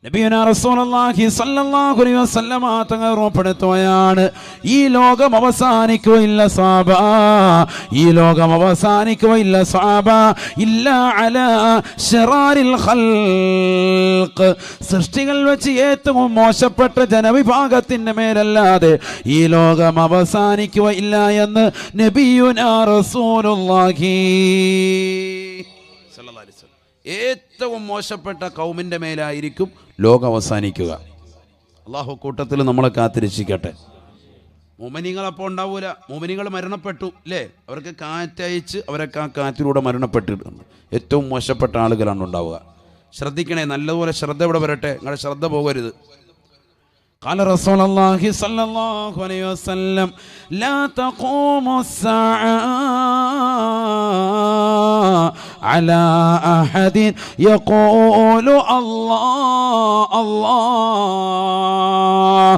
നബിയുനാ റസൂലുള്ളാഹി സ്വല്ലല്ലാഹു അലൈഹി വസല്ലമ തങ്ങൾ ഓർമ്മപ്പെടുത്തുകയാണ്, ഈ ലോകം അവസാനിക്കുകയില്ല സ്വഹാബ, ഈ ലോകം അവസാനിക്കുകയില്ല സ്വഹാബ, ഇല്ലാ അലാ ശറാരിൽ ഖൽഖ്, സൃഷ്ടികൾ വെച്ച് ഏറ്റവും മോശപ്പെട്ട ജനവിഭാഗത്തിന്റെ മേലല്ലാതെ ഈ ലോകം അവസാനിക്കുകയില്ല എന്ന് നബിയുനാ റസൂലുള്ളാഹി സ്വല്ലല്ലാഹു അലൈഹി വസല്ലം. ഏറ്റവും മോശപ്പെട്ട കൗമിൻ്റെ മേലായിരിക്കും ലോകം അവസാനിക്കുക. അള്ളാഹു കൂട്ടത്തിൽ നമ്മളെ കാത്തിരക്ഷിക്കട്ടെ. മുഅ്മിനീങ്ങളപ്പോൾ ഉണ്ടാവൂല. മുഅ്മിനീങ്ങൾ മരണപ്പെട്ടു അല്ലേ, അവർക്ക് കാറ്റയച്ച് അവരൊക്കെ ആ കാറ്റിലൂടെ മരണപ്പെട്ടിട്ടുണ്ട്. ഏറ്റവും മോശപ്പെട്ട ആളുകളാണ് ഉണ്ടാവുക. ശ്രദ്ധിക്കണേ, നല്ലതുപോലെ ശ്രദ്ധ ഇവിടെ വരട്ടെ, നിങ്ങളുടെ ശ്രദ്ധ പോകരുത്. قال رسول الله صلى الله عليه وسلم لا تقوم الساعة على أحد يقول الله الله.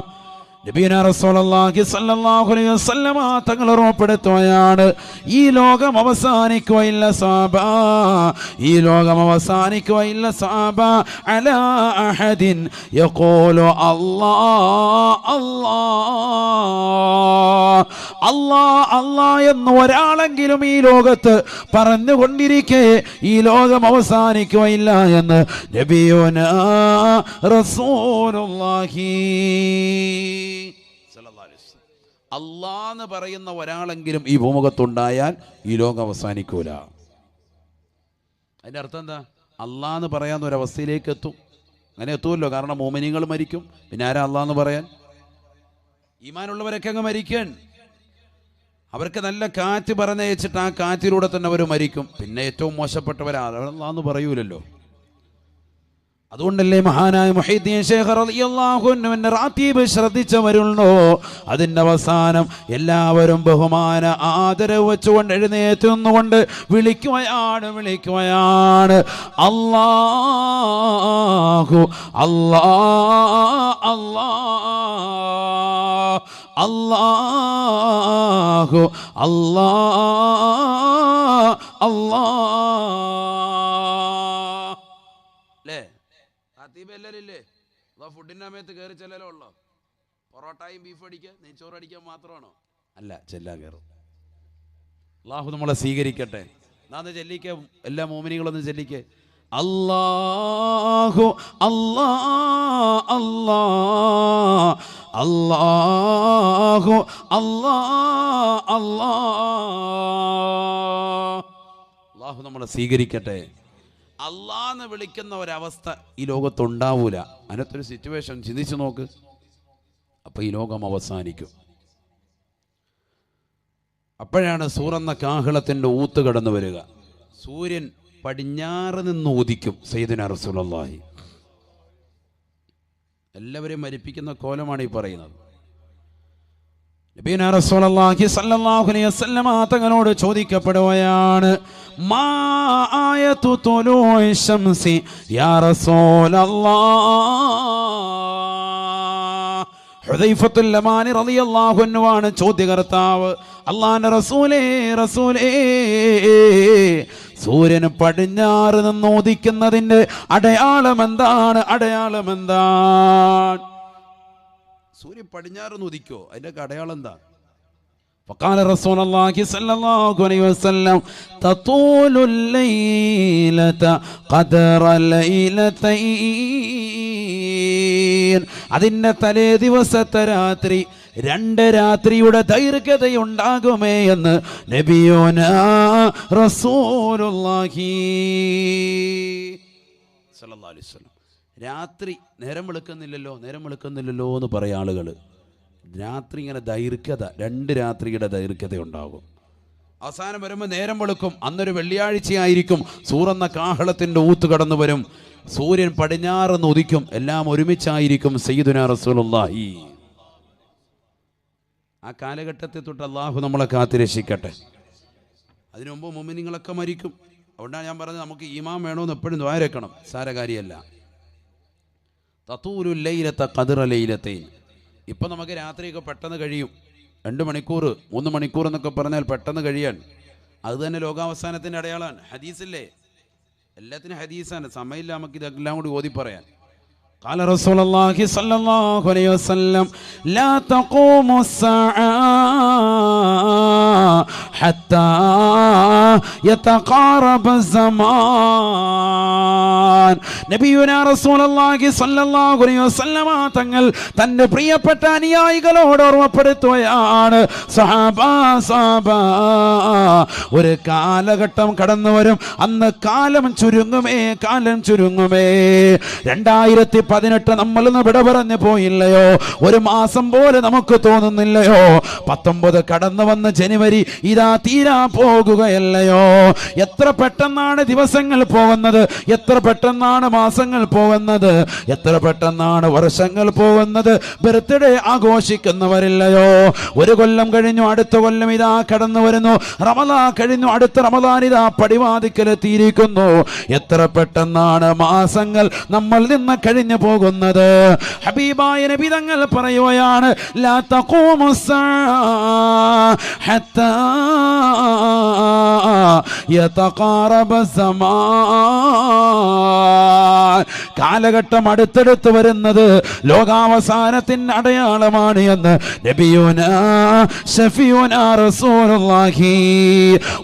നബിയുനാ റസൂലുള്ളാഹി സ്വല്ലല്ലാഹു അലൈഹി വസല്ലമ തങ്ങൾ ഓർമ്മപ്പെടുത്തുകയാണ്, ഈ ലോകം അവസാനിക്കുകയില്ല സ്വഹാബ, ഈ ലോകം അവസാനിക്കുകയില്ല സ്വഹാബ, അലാ അഹദിൻ യഖൂലു അല്ലാഹ് അല്ലാഹ് അല്ലാഹ് അല്ലാഹ് എന്ന് ഒരാളെങ്കിലും ഈ ലോകത്ത് പറഞ്ഞുകൊണ്ടിരിക്കെ ഈ ലോകം അവസാനിക്കുകയില്ല എന്ന് നബിയുനാ റസൂലുള്ളാഹി. അല്ലാന്ന് പറയുന്ന ഒരാളെങ്കിലും ഈ ഭൂമുഖത്തുണ്ടായാൽ ഈ ലോകം അവസാനിക്കൂല. അതിൻ്റെ അർത്ഥം എന്താ? അല്ലാന്ന് പറയാവുന്ന ഒരവസ്ഥയിലേക്ക് എത്തും. അങ്ങനെ എത്തുമല്ലോ, കാരണം മോമിനികൾ മരിക്കും, പിന്നെ ആരാ അല്ലാന്ന് പറയാൻ? ഈമാനുള്ളവരൊക്കെ അങ്ങ് മരിക്കാൻ, അവർക്ക് നല്ല കാറ്റ് പറഞ്ഞയച്ചിട്ട് ആ കാറ്റിലൂടെ തന്നെ അവർ മരിക്കും. പിന്നെ ഏറ്റവും മോശപ്പെട്ടവരാ അല്ലാന്ന് പറയൂലല്ലോ. അതുകൊണ്ടല്ലേ മഹാനായ മുഹീദ്ദീൻ ശൈഖ് റളിയല്ലാഹു അൻഹുവിന്റെ റാത്തീബ് ശ്രദ്ധിച്ചവരുണ്ടോ, അതിൻ്റെ അവസാനം എല്ലാവരും ബഹുമാന ആദരവ് വെച്ചുകൊണ്ട് എഴുന്നേറ്റ് നിന്നുകൊണ്ട് വിളിക്കുകയാണ് അല്ലാഹു അല്ലാഹ് അല്ലാഹ് അല്ലാഹു അല്ലാഹ് അല്ലാഹ്. അല്ലേ? എല്ലാവരില്ലേ? അതോ ഫുഡിൻ്റെ സമയത്ത് കയറി ചെല്ലലോ ഉള്ളോ? പൊറോട്ടയും ബീഫ് അടിക്കുക, നെയ്ച്ചോറ് അടിക്കാൻ മാത്രമാണോ? അല്ല, ചെല്ലാൻ കയറും. അള്ളാഹു നമ്മളെ സ്വീകരിക്കട്ടെ. എന്നാന്ന് ചെല്ലിക്ക, എല്ലാ മോമിനികളൊന്നും ചെല്ലിക്ക, അല്ലാഹു അല്ലാഹ് അല്ലാഹ് അല്ലാഹു അല്ലാഹ് അല്ലാഹ്. അള്ളാഹു നമ്മളെ സ്വീകരിക്കട്ടെ. അല്ലാന്ന് വിളിക്കുന്ന ഒരവസ്ഥ ഈ ലോകത്തുണ്ടാവൂല. അതിനകത്തൊരു സിറ്റുവേഷൻ ചിന്തിച്ചു നോക്ക്. അപ്പോൾ ഈ ലോകം അവസാനിക്കും. അപ്പോഴാണ് സൂറെന്ന കാഹളത്തിൻ്റെ ഊത്ത് കടന്നു വരിക. സൂര്യൻ പടിഞ്ഞാറ് നിന്ന് ഉദിക്കും. സയ്യിദുനാ റസൂലുള്ളാഹി എല്ലാവരെയും മരിപ്പിക്കുന്ന കോലമാണ് ഈ പറയുന്നത്. നബിയുനാ റസൂലുള്ളാഹി സ്വല്ലല്ലാഹു അലൈഹി വസല്ലമ തങ്ങളോട് ചോദിക്കപ്പെടുകയാണ്, മാ ആയതു തുലൂഇ ശംസി യാ റസൂലല്ലാഹ്. ഹുദൈഫത്തുൽ യമാനി റളിയല്ലാഹു അൻഹു ആണ് ചോദ്യകർത്താവ്. അല്ലാഹുവിന്റെ റസൂലേ സൂര്യന് പടിഞ്ഞാറ് നിന്ന് ഉദിക്കുന്നതിൻ്റെ അടയാളം എന്താണ്? സൂര്യൻ പടിഞ്ഞാറ് നിന്ന് ഉദിക്കോ? അതിൻ്റെ അടയാളം എന്താ? فقال رسول الله صلى الله عليه وسلم تطول الليلة قدر ليلتين. അതിൻ്റെ തലേ ദിവസത്തെ രാത്രി 2 രാത്രിയുടെ ദൈർഘ്യതയുണ്ടാകുമേ എന്ന് നബിയുനാ റസൂലുള്ളാഹി സ്വല്ലല്ലാഹു അലൈഹി വസല്ലം. രാത്രി നേരം വെളുക്കുന്നില്ലല്ലോ എന്ന് പറയാം ആളുകൾ. രാത്രി ഇങ്ങനെ ദൈർഘ്യത, 2 രാത്രിയുടെ ദൈർഘ്യത ഉണ്ടാകും. അവസാനം വരുമ്പോൾ നേരം വെളുക്കും. അന്നൊരു വെള്ളിയാഴ്ചയായിരിക്കും. സൂറെന്ന കാഹളത്തിൻ്റെ ഊത്ത് കടന്നു വരും. സൂര്യൻ പടിഞ്ഞാറ് ഉദിക്കും. എല്ലാം ഒരുമിച്ചായിരിക്കും. സയ്യിദുനാ റസൂലുള്ളാഹി. ആ കാലഘട്ടത്തിൽ തൊട്ട് അള്ളാഹു നമ്മളെ കാത്തിരക്ഷിക്കട്ടെ. അതിനു മുമ്പ് മുഅ്മിനീങ്ങളൊക്കെ മരിക്കും. അതുകൊണ്ടാണ് ഞാൻ പറഞ്ഞത്, നമുക്ക് ഈമാൻ വേണമെന്ന് എപ്പോഴും ദുആ ചെയ്യണം. സാരകാരിയല്ല. തതൂലുൽ ലൈലത ഖദ്റ ലൈലതൈൻ. ഇപ്പം നമുക്ക് രാത്രിയൊക്കെ പെട്ടെന്ന് കഴിയും. 2 മണിക്കൂർ 3 മണിക്കൂർ എന്നൊക്കെ പറഞ്ഞാൽ പെട്ടെന്ന് കഴിയാൻ. അത് തന്നെ ലോകാവസാനത്തിൻ്റെ അടയാളമാണ്. ഹദീസില്ലേ? എല്ലാത്തിനും ഹദീസാണ്. സമയമില്ല നമുക്ക് ഇതെല്ലാം കൂടി ഓതി പറയാൻ. قال رسول الله صلى الله عليه وسلم لا تقوم الساعة حتى يتقارب الزمان. നബിയുനാ റസൂലുള്ളാഹി സ്വല്ലല്ലാഹു അലൈഹി വസല്ലമ തങ്ങൾ തന്റെ പ്രിയപ്പെട്ട അനുയായികളോട് ഓർമ്മപ്പെടുത്തുകയാണ്, സഹാബാ ഒരു കാലഘട്ടം കടന്നു വരും, അന്ന് കാലം ചുരുങ്ങുമേ. 2018 നമ്മളൊന്ന് വിട പറഞ്ഞു പോയില്ലയോ? ഒരു മാസം പോലെ നമുക്ക് തോന്നുന്നില്ലയോ? 19 കടന്നു വന്ന ജനുവരി ഇതാ തീരാ പോകുകയല്ലയോ? എത്ര പെട്ടെന്നാണ് ദിവസങ്ങൾ പോകുന്നത്, എത്ര പെട്ടെന്നാണ് മാസങ്ങൾ പോകുന്നത്, എത്ര പെട്ടെന്നാണ് വർഷങ്ങൾ പോകുന്നത്. ബർത്ത്ഡേ ആഘോഷിക്കുന്നവരില്ലയോ? ഒരു കൊല്ലം കഴിഞ്ഞു, അടുത്ത കൊല്ലം ഇതാ കടന്നു വരുന്നു. റമദാൻ കഴിഞ്ഞു, അടുത്ത റമദാൻ ഇതാ പടിവാതിക്കലെത്തിയിരിക്കുന്നു. എത്ര പെട്ടെന്നാണ് മാസങ്ങൾ നമ്മൾ നിന്ന് കഴിഞ്ഞു പോകുന്നത്. ഹബീബായ നബി തങ്ങൾ പറയുകയാണ്, ലാ തഖൂമു ഹത്താ യതഖാറബ സമാൻ. കാലഘട്ടം അടുത്തടുത്ത് വരുന്നത് ലോകാവസാനത്തിന്റെ അടയാളമാണ് എന്ന് നബിയുനാ ശഫീഉനാ റസൂലുള്ളാഹി.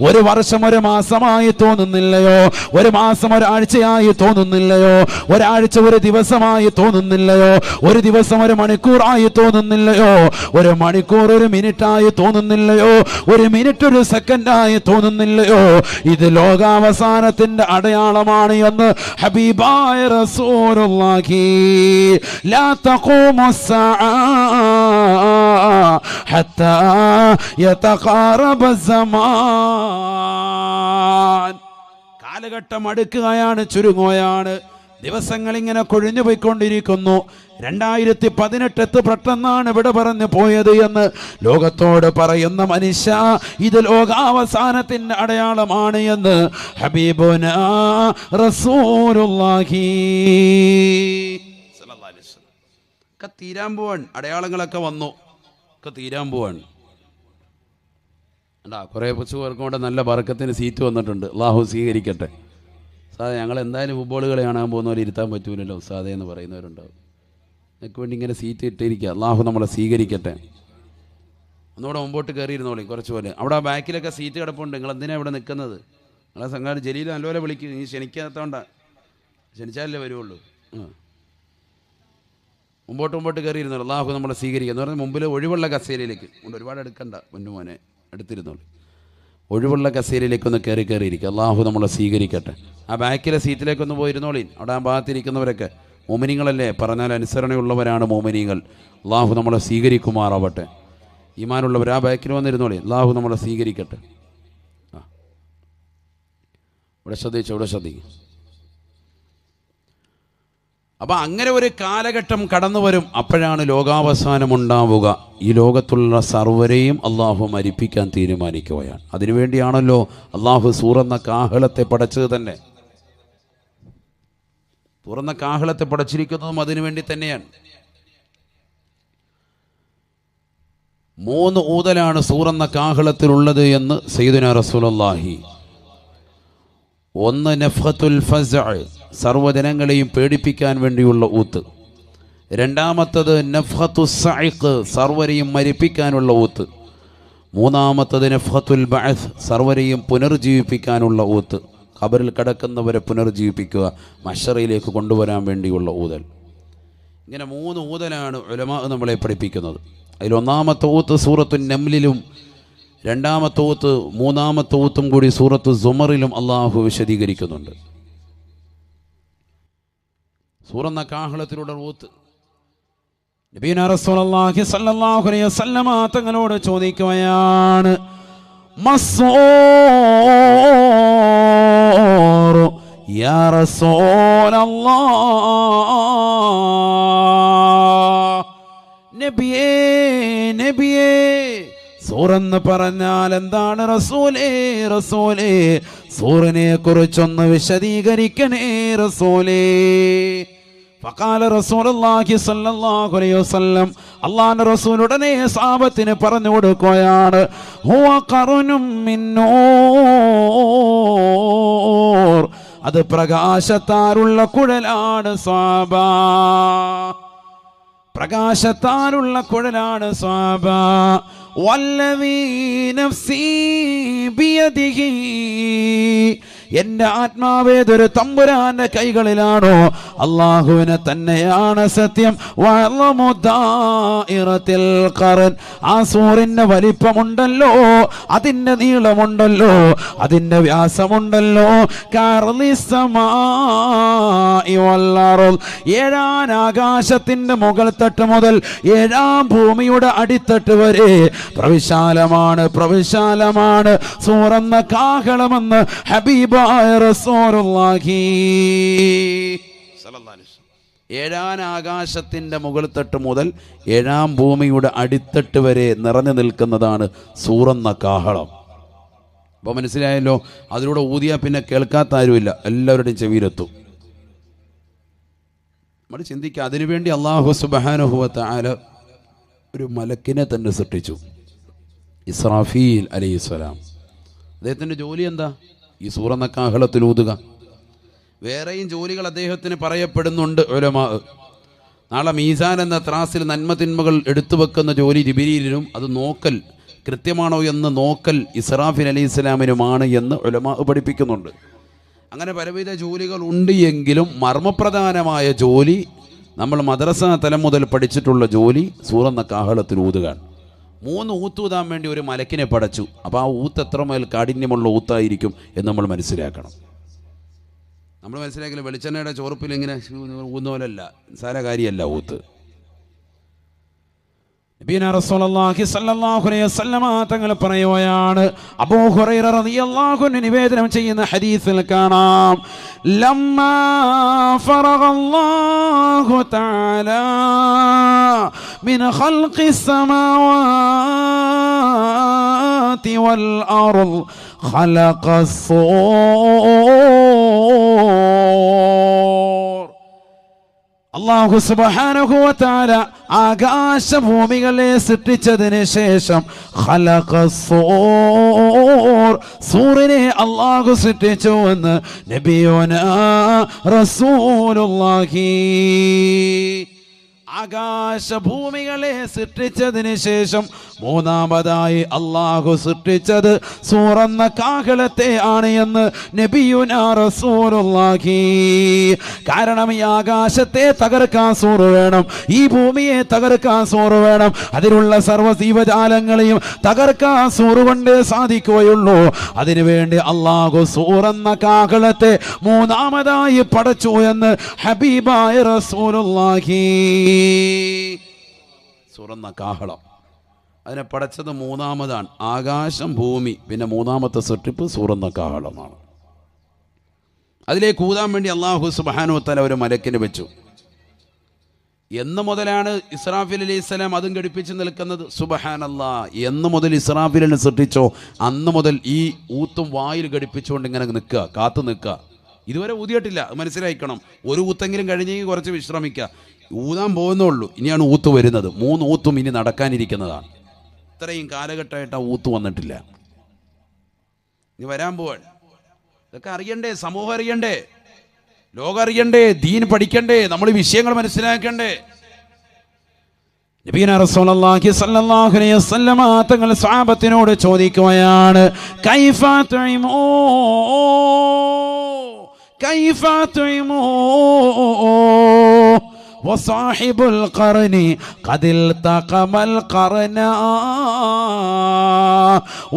ഒരു വർഷം ഒരു മാസമായി തോന്നുന്നില്ലയോ? ഒരു മാസം ഒരാഴ്ചയായി തോന്നുന്നില്ലയോ? ഒരാഴ്ച ഒരു ദിവസമായി തോന്നുന്നില്ലയോ? ഒരു ദിവസം ഒരു മണിക്കൂറായി തോന്നുന്നില്ലയോ? ഒരു മണിക്കൂർ ഒരു മിനിറ്റായി തോന്നുന്നില്ലയോ? ഒരു മിനിറ്റ് ഒരു സെക്കൻഡായി തോന്നുന്നില്ലയോ? ഇത് ലോകാവസാനത്തിന്റെ അടയാളമാണ് എന്ന് ഹബീബായ റസൂലുള്ളാഹി. ലാ തഖൂമു സ്സാഅ ഹത്താ യതഖാറബ സമാൻ. കാലഘട്ടം അടുക്കുകയാണ്, ചുരുങ്ങുകയാണ്. ദിവസങ്ങൾ ഇങ്ങനെ കൊഴിഞ്ഞു പോയിക്കൊണ്ടിരിക്കുന്നു. 2018 പെട്ടെന്നാണ് വിട പറഞ്ഞു പോയത് എന്ന് ലോകത്തോട് പറയുന്ന മനുഷ്യ, ഇത് ലോകാവസാനത്തിന്റെ അടയാളമാണ് എന്ന് ഹബീബുനാ റസൂലുള്ളാഹി സ്വല്ലല്ലാഹു അലൈഹി വസല്ലം. ഒക്കെ തീരാൻ പോവാൻ, അടയാളങ്ങളൊക്കെ വന്നു, ഒക്കെ തീരാൻ പോവാൻ. കുറേ പേർക്കും കൂടെ നല്ല ബർക്കത്തിന് സീറ്റ് വന്നിട്ടുണ്ട്. അള്ളാഹു സ്വീകരിക്കട്ടെ. ഉസ്താദെ, ഞങ്ങൾ എന്തായാലും ഫുട്ബോൾ കളി കാണാൻ പോകുന്നവർ ഇരുത്താൻ പറ്റൂലല്ലോ ഉസ്താദെ എന്ന് പറയുന്നവരുണ്ടാവും. എനിക്ക് വേണ്ടി ഇങ്ങനെ സീറ്റ് ഇട്ടിരിക്കുക. അള്ളാഹു നമ്മളെ സ്വീകരിക്കട്ടെ. ഒന്നുകൂടെ മുമ്പോട്ട് കയറിയിരുന്നോളി കുറച്ച് പോലെ. അവിടെ ആ ബാക്കിലൊക്കെ സീറ്റ് കിടപ്പുണ്ട്. നിങ്ങൾ എന്തിനാണ് ഇവിടെ നിൽക്കുന്നത്? നിങ്ങളെ സംഘാടന ജലീൽ നല്ലപോലെ വിളിക്കും. നീ ക്ഷണിക്കാത്തതുകൊണ്ടാണ്, ക്ഷണിച്ചാലല്ലേ വരുള്ളൂ. മുമ്പോട്ട് കയറിയിരുന്നോളൂ. അള്ളാഹു നമ്മളെ സ്വീകരിക്കുക എന്ന് പറഞ്ഞാൽ മുമ്പിൽ ഒഴിവുള്ള കസേരയിലേക്ക് കൊണ്ട് ഒരുപാട് എടുക്കണ്ട, പൊന്നുമോനെ എടുത്തിരുന്നോളൂ. ഒഴിവുള്ള കസേരയിലേക്കൊന്ന് കയറിയിരിക്കുക. അള്ളാഹു നമ്മളെ സ്വീകരിക്കട്ടെ. ആ ബാക്കിലെ സീറ്റിലേക്കൊന്ന് പോയിരുന്നോളീൻ. അവിടെ ആ ഭാഗത്തിരിക്കുന്നവരൊക്കെ മോമിനിങ്ങളല്ലേ, പറഞ്ഞാൽ അനുസരണയുള്ളവരാണ് മോമിനിങ്ങൾ. അള്ളാഹു നമ്മളെ സ്വീകരിക്കുമാറാവട്ടെ. ഈമാനുള്ളവർ ആ ബാക്കിൽ വന്നിരുന്നോളീൻ. അള്ളാഹു നമ്മളെ സ്വീകരിക്കട്ടെ. ഇവിടെ ശ്രദ്ധിക്കും. അപ്പം അങ്ങനെ ഒരു കാലഘട്ടം കടന്നു വരും. അപ്പോഴാണ് ലോകാവസാനം ഉണ്ടാവുക. ഈ ലോകത്തുള്ള സർവരെയും അള്ളാഹു മരിപ്പിക്കാൻ തീരുമാനിക്കുകയാണ്. അതിനുവേണ്ടിയാണല്ലോ അള്ളാഹു സൂറന്ന കാഹളത്തെ പടച്ചത് തന്നെ. തുറന്ന കാഹളത്തെ പടച്ചിരിക്കുന്നതും അതിനുവേണ്ടി തന്നെയാണ്. 3 ഊതലാണ് സൂറന്ന കാഹളത്തിലുള്ളത് എന്ന് സയ്യിദുനാ റസൂലുള്ളാഹി. 1 നഫ്ഖത്തുൽ ഫസ്അ, സർവ്വജനങ്ങളെയും പേടിപ്പിക്കാൻ വേണ്ടിയുള്ള ഊത്ത്. 2ാമത്തത് നഫ്ഖത്തു സഅഖ്, സർവരെയും മരിപ്പിക്കാനുള്ള ഊത്ത്. 3ാമത്തത് നഫ്ഖത്തുൽ ബഅസ്, സർവരെയും പുനർജീവിപ്പിക്കാനുള്ള ഊത്ത്. ഖബറിൽ കിടക്കുന്നവരെ പുനർജീവിപ്പിക്കുക, മഹ്ശറിലേക്ക് കൊണ്ടുവരാൻ വേണ്ടിയുള്ള ഊതൽ. ഇങ്ങനെ 3 ഊതലാണ് ഉലമാ നമ്മളെ പഠിപ്പിക്കുന്നത്. അതിൽ 1ാമത്തെ ഊത്ത് സൂറത്തു നംലിലും 2ാമത്തെ ഊത്ത് 3ാമത്തെ ഊത്തും കൂടി സൂറത്തു സുമറിലും അള്ളാഹു വിശദീകരിക്കുന്നുണ്ട്. സൂറന്ന കാഹളത്തിലുള്ള ഊത്ത്. നബിയുനാ റസൂലുള്ളാഹി സ്വല്ലല്ലാഹു അലൈഹി വസല്ലമ തങ്ങളോട് ചോദിക്കുകയാണ്, മസ്സൂർ യാ റസൂലല്ലാഹ്. നബിയേ സൂറെന്ന് പറഞ്ഞാൽ എന്താണ് റസൂലേ? സൂറിനെ കുറിച്ചൊന്ന് വിശദീകരിക്കണേ റസൂലേ. ഫഖാല റസൂലുള്ളാഹി സ്വല്ലല്ലാഹു അലൈഹി വസല്ലം, അല്ലാഹുവിന്റെ റസൂൽ ഉടനെ സഹാബത്തിന് പറഞ്ഞു കൊടുക്കുകയാണ്, ഹുവ ഖറുനും മിൻ നൂർ, അത് പ്രകാശത്താലുള്ള കുഴലാണ് സ്വാബ. പ്രകാശത്താലുള്ള കുഴലാണ് സ്വാബ. വല്ലദീ നഫ്സീ ബിയദിഹി, എന്റെ ആത്മാവേതൊരു തമ്പുരാന്റെ കൈകളിലാണോ അള്ളാഹുവിനെ തന്നെയാണ് സത്യം. ആ സൂറിന്റെ വലിപ്പമുണ്ടല്ലോ, അതിന്റെ നീളമുണ്ടല്ലോ, അതിന്റെ വ്യാസമുണ്ടല്ലോ, ഏഴാം ആകാശത്തിന്റെ മുകൾ തട്ട് മുതൽ ഏഴാം ഭൂമിയുടെ അടിത്തട്ട് വരെ പ്രവിശാലമാണ്, പ്രവിശാലമാണ് സൂറെന്ന കാഹളമെന്ന് ഹബീബായ റസൂലുള്ളാഹി സ്വല്ലല്ലാഹു അലൈഹി വസല്ലം. ഏഴാം ആകാശത്തിന്റെ മുകൾ തട്ട് മുതൽ ഏഴാം ഭൂമിയുടെ അടിത്തട്ട് വരെ നിറഞ്ഞു നിൽക്കുന്നതാണ് സൂറെന്ന കാഹളം. അപ്പോൾ മനസ്സിലായല്ലോ, അതിലൂടെ ഊതിയാൽ പിന്നെ കേൾക്കാത്ത ആരുമില്ല, എല്ലാവരുടെയും ചെവിയിലെത്തും. നമ്മൾ ചിന്തിക്കുക, അതിനുവേണ്ടി അല്ലാഹു സുബ്ഹാനഹു വ തആല ഒരു മലക്കിനെ തന്നെ സൃഷ്ടിച്ചു, ഇസ്രാഫീൽ അലൈഹിസ്സലാം. അദ്ദേഹത്തിൻ്റെ ജോലി എന്താ? ഈ സൂറെന്ന കാഹളത്തിൽ ഊതുക. വേറെയും ജോലികൾ അദ്ദേഹത്തിന് പറയപ്പെടുന്നുണ്ട് ഉലമാ. നാളെ മീസാൻ എന്ന ത്രാസിൽ നന്മ തിന്മകൾ എടുത്തു വെക്കുന്ന ജോലി ജിബ്രീലിനും, അത് നോക്കൽ കൃത്യമാണോ എന്ന് നോക്കൽ ഇസ്രാഫീൽ അലൈഹിസ്സലാമിനുമാണ് എന്ന് ഉലമാ പഠിപ്പിക്കുന്നുണ്ട്. അങ്ങനെ പലവിധ ജോലികൾ ഉണ്ട് എങ്കിലും മർമ്മപ്രധാനമായ ജോലി, നമ്മൾ മദ്രസ തലം മുതൽ പഠിച്ചിട്ടുള്ള ജോലി സൂറെന്ന കാഹളത്തിൽ ഊതുകയാണ്. 3 ഊത്തൂതാൻ വേണ്ടി ഒരു മലക്കിനെ പടച്ചു. അപ്പോൾ ആ ഊത്ത് എത്രമേൽ കാഠിന്യമുള്ള ഊത്തായിരിക്കും എന്ന് നമ്മൾ മനസ്സിലാക്കണം. നമ്മൾ മനസ്സിലാക്കില്ല, വെളിച്ചെണ്ണയുടെ ചോർപ്പിൽ ഇങ്ങനെ ഊന്ന പോലല്ല, നിസ്സാര കാര്യമല്ല ഊത്ത്. നബിയുനാ റസൂലുള്ളാഹി സ്വല്ലല്ലാഹു അലൈഹി വസല്ലമ തങ്ങൾ പറയുകയാണ്, അബൂ ഹുറൈറ റളിയല്ലാഹു അൻഹു നിവേദനം ചെയ്യുന്ന ഹദീസിൽ കാണാം, ലമ്മാ ഫറഗല്ലാഹു തആല മിൻ ഖൽഖിസ് സമാവാതി വൽ അർദ് ഖലഖസ് സൂർ. അല്ലാഹു സുബ്ഹാനഹു വ തആല ആകാശഭൂമികളെ സൃഷ്ടിച്ചതിന് ശേഷം ഖലഖസ്സൂർ, സൂറിനെ അല്ലാഹു സൃഷ്ടിച്ചു എന്ന് നബിയുനാ റസൂലുള്ളാഹി. ആകാശഭൂമികളെ സൃഷ്ടിച്ചതിന് ശേഷം മൂന്നാമതായി അല്ലാഹു സൃഷ്ടിച്ചത് സൂറെന്ന കാഹളത്തെ ആണ് എന്ന് നബിയുനാ റസൂലുള്ളാഹി. കാരണം ഈ ആകാശത്തെ തകർക്കാൻ സൂറ് വേണം, ഈ ഭൂമിയെ തകർക്കാൻ സൂറ് വേണം, അതിലുള്ള സർവ്വ ജീവജാലങ്ങളെയും തകർക്കാൻ സൂറ് കൊണ്ടേ സാധിക്കുകയുള്ളൂ. അതിനുവേണ്ടി അല്ലാഹു സൂറെന്ന കാഹളത്തെ മൂന്നാമതായി പടച്ചു എന്ന് ഹബീബായ റസൂലുള്ളാഹി. സൂറെന്ന കാഹളം അതിനെ പടച്ചത് മൂന്നാമതാണ്. ആകാശം ഭൂമി, പിന്നെ മൂന്നാമത്തെ സൃഷ്ടിപ്പ് സൂറെന്ന കാഹളമാണ്. അതിലേക്ക് ഊതാൻ വേണ്ടി അല്ലാഹു സുബ്ഹാനഹു വ തആല ഒരു മലക്കിനെ വെച്ചു. എന്ന് മുതലാണ് ഇസ്രാഫീൽ അലൈഹിസ്സലാം അതും ഘടിപ്പിച്ച് നിൽക്കുന്നത്? സുബ്ഹാനല്ലാഹ്, എന്ന് മുതൽ ഇസ്രാഫീലിനെ സൃഷ്ടിച്ചോ അന്ന് മുതൽ ഈ ഊത്തും വായിൽ ഘടിപ്പിച്ചുകൊണ്ട് ഇങ്ങനെ നിൽക്കുക, കാത്തു നിൽക്കുക. ഇതുവരെ ഊതിയിട്ടില്ല, മനസ്സിലാക്കണം. ഒരു ഊത്തെങ്കിലും കഴിഞ്ഞെങ്കിൽ കുറച്ച് വിശ്രമിക്കുക. ഊതാൻ പോകുന്നുള്ളൂ, ഇനിയാണ് ഊത്ത് വരുന്നത്. 3 ഊത്തും ഇനി നടക്കാനിരിക്കുന്നതാണ്. ഇത്രയും കാലഘട്ടമായിട്ട് ആ ഊത്ത് വന്നിട്ടില്ല, ഇനി വരാൻ പോവാൻ. ഇതൊക്കെ അറിയണ്ടേ, സമൂഹം അറിയണ്ടേ, ലോകം അറിയണ്ടേ, ദീൻ പഠിക്കണ്ടേ, നമ്മൾ വിഷയങ്ങൾ മനസ്സിലാക്കണ്ടേ. നബിയുനാ റസൂലുള്ളാഹി സ്വല്ലല്ലാഹു അലൈഹി വസല്ലമ തങ്ങൾ സ്വഹാബത്തിനോട് ചോദിക്കുകയാണ്, കൈഫ തുഇമൂ കൈഫ തുഇമൂ وصاحب القرن قد التقم القرن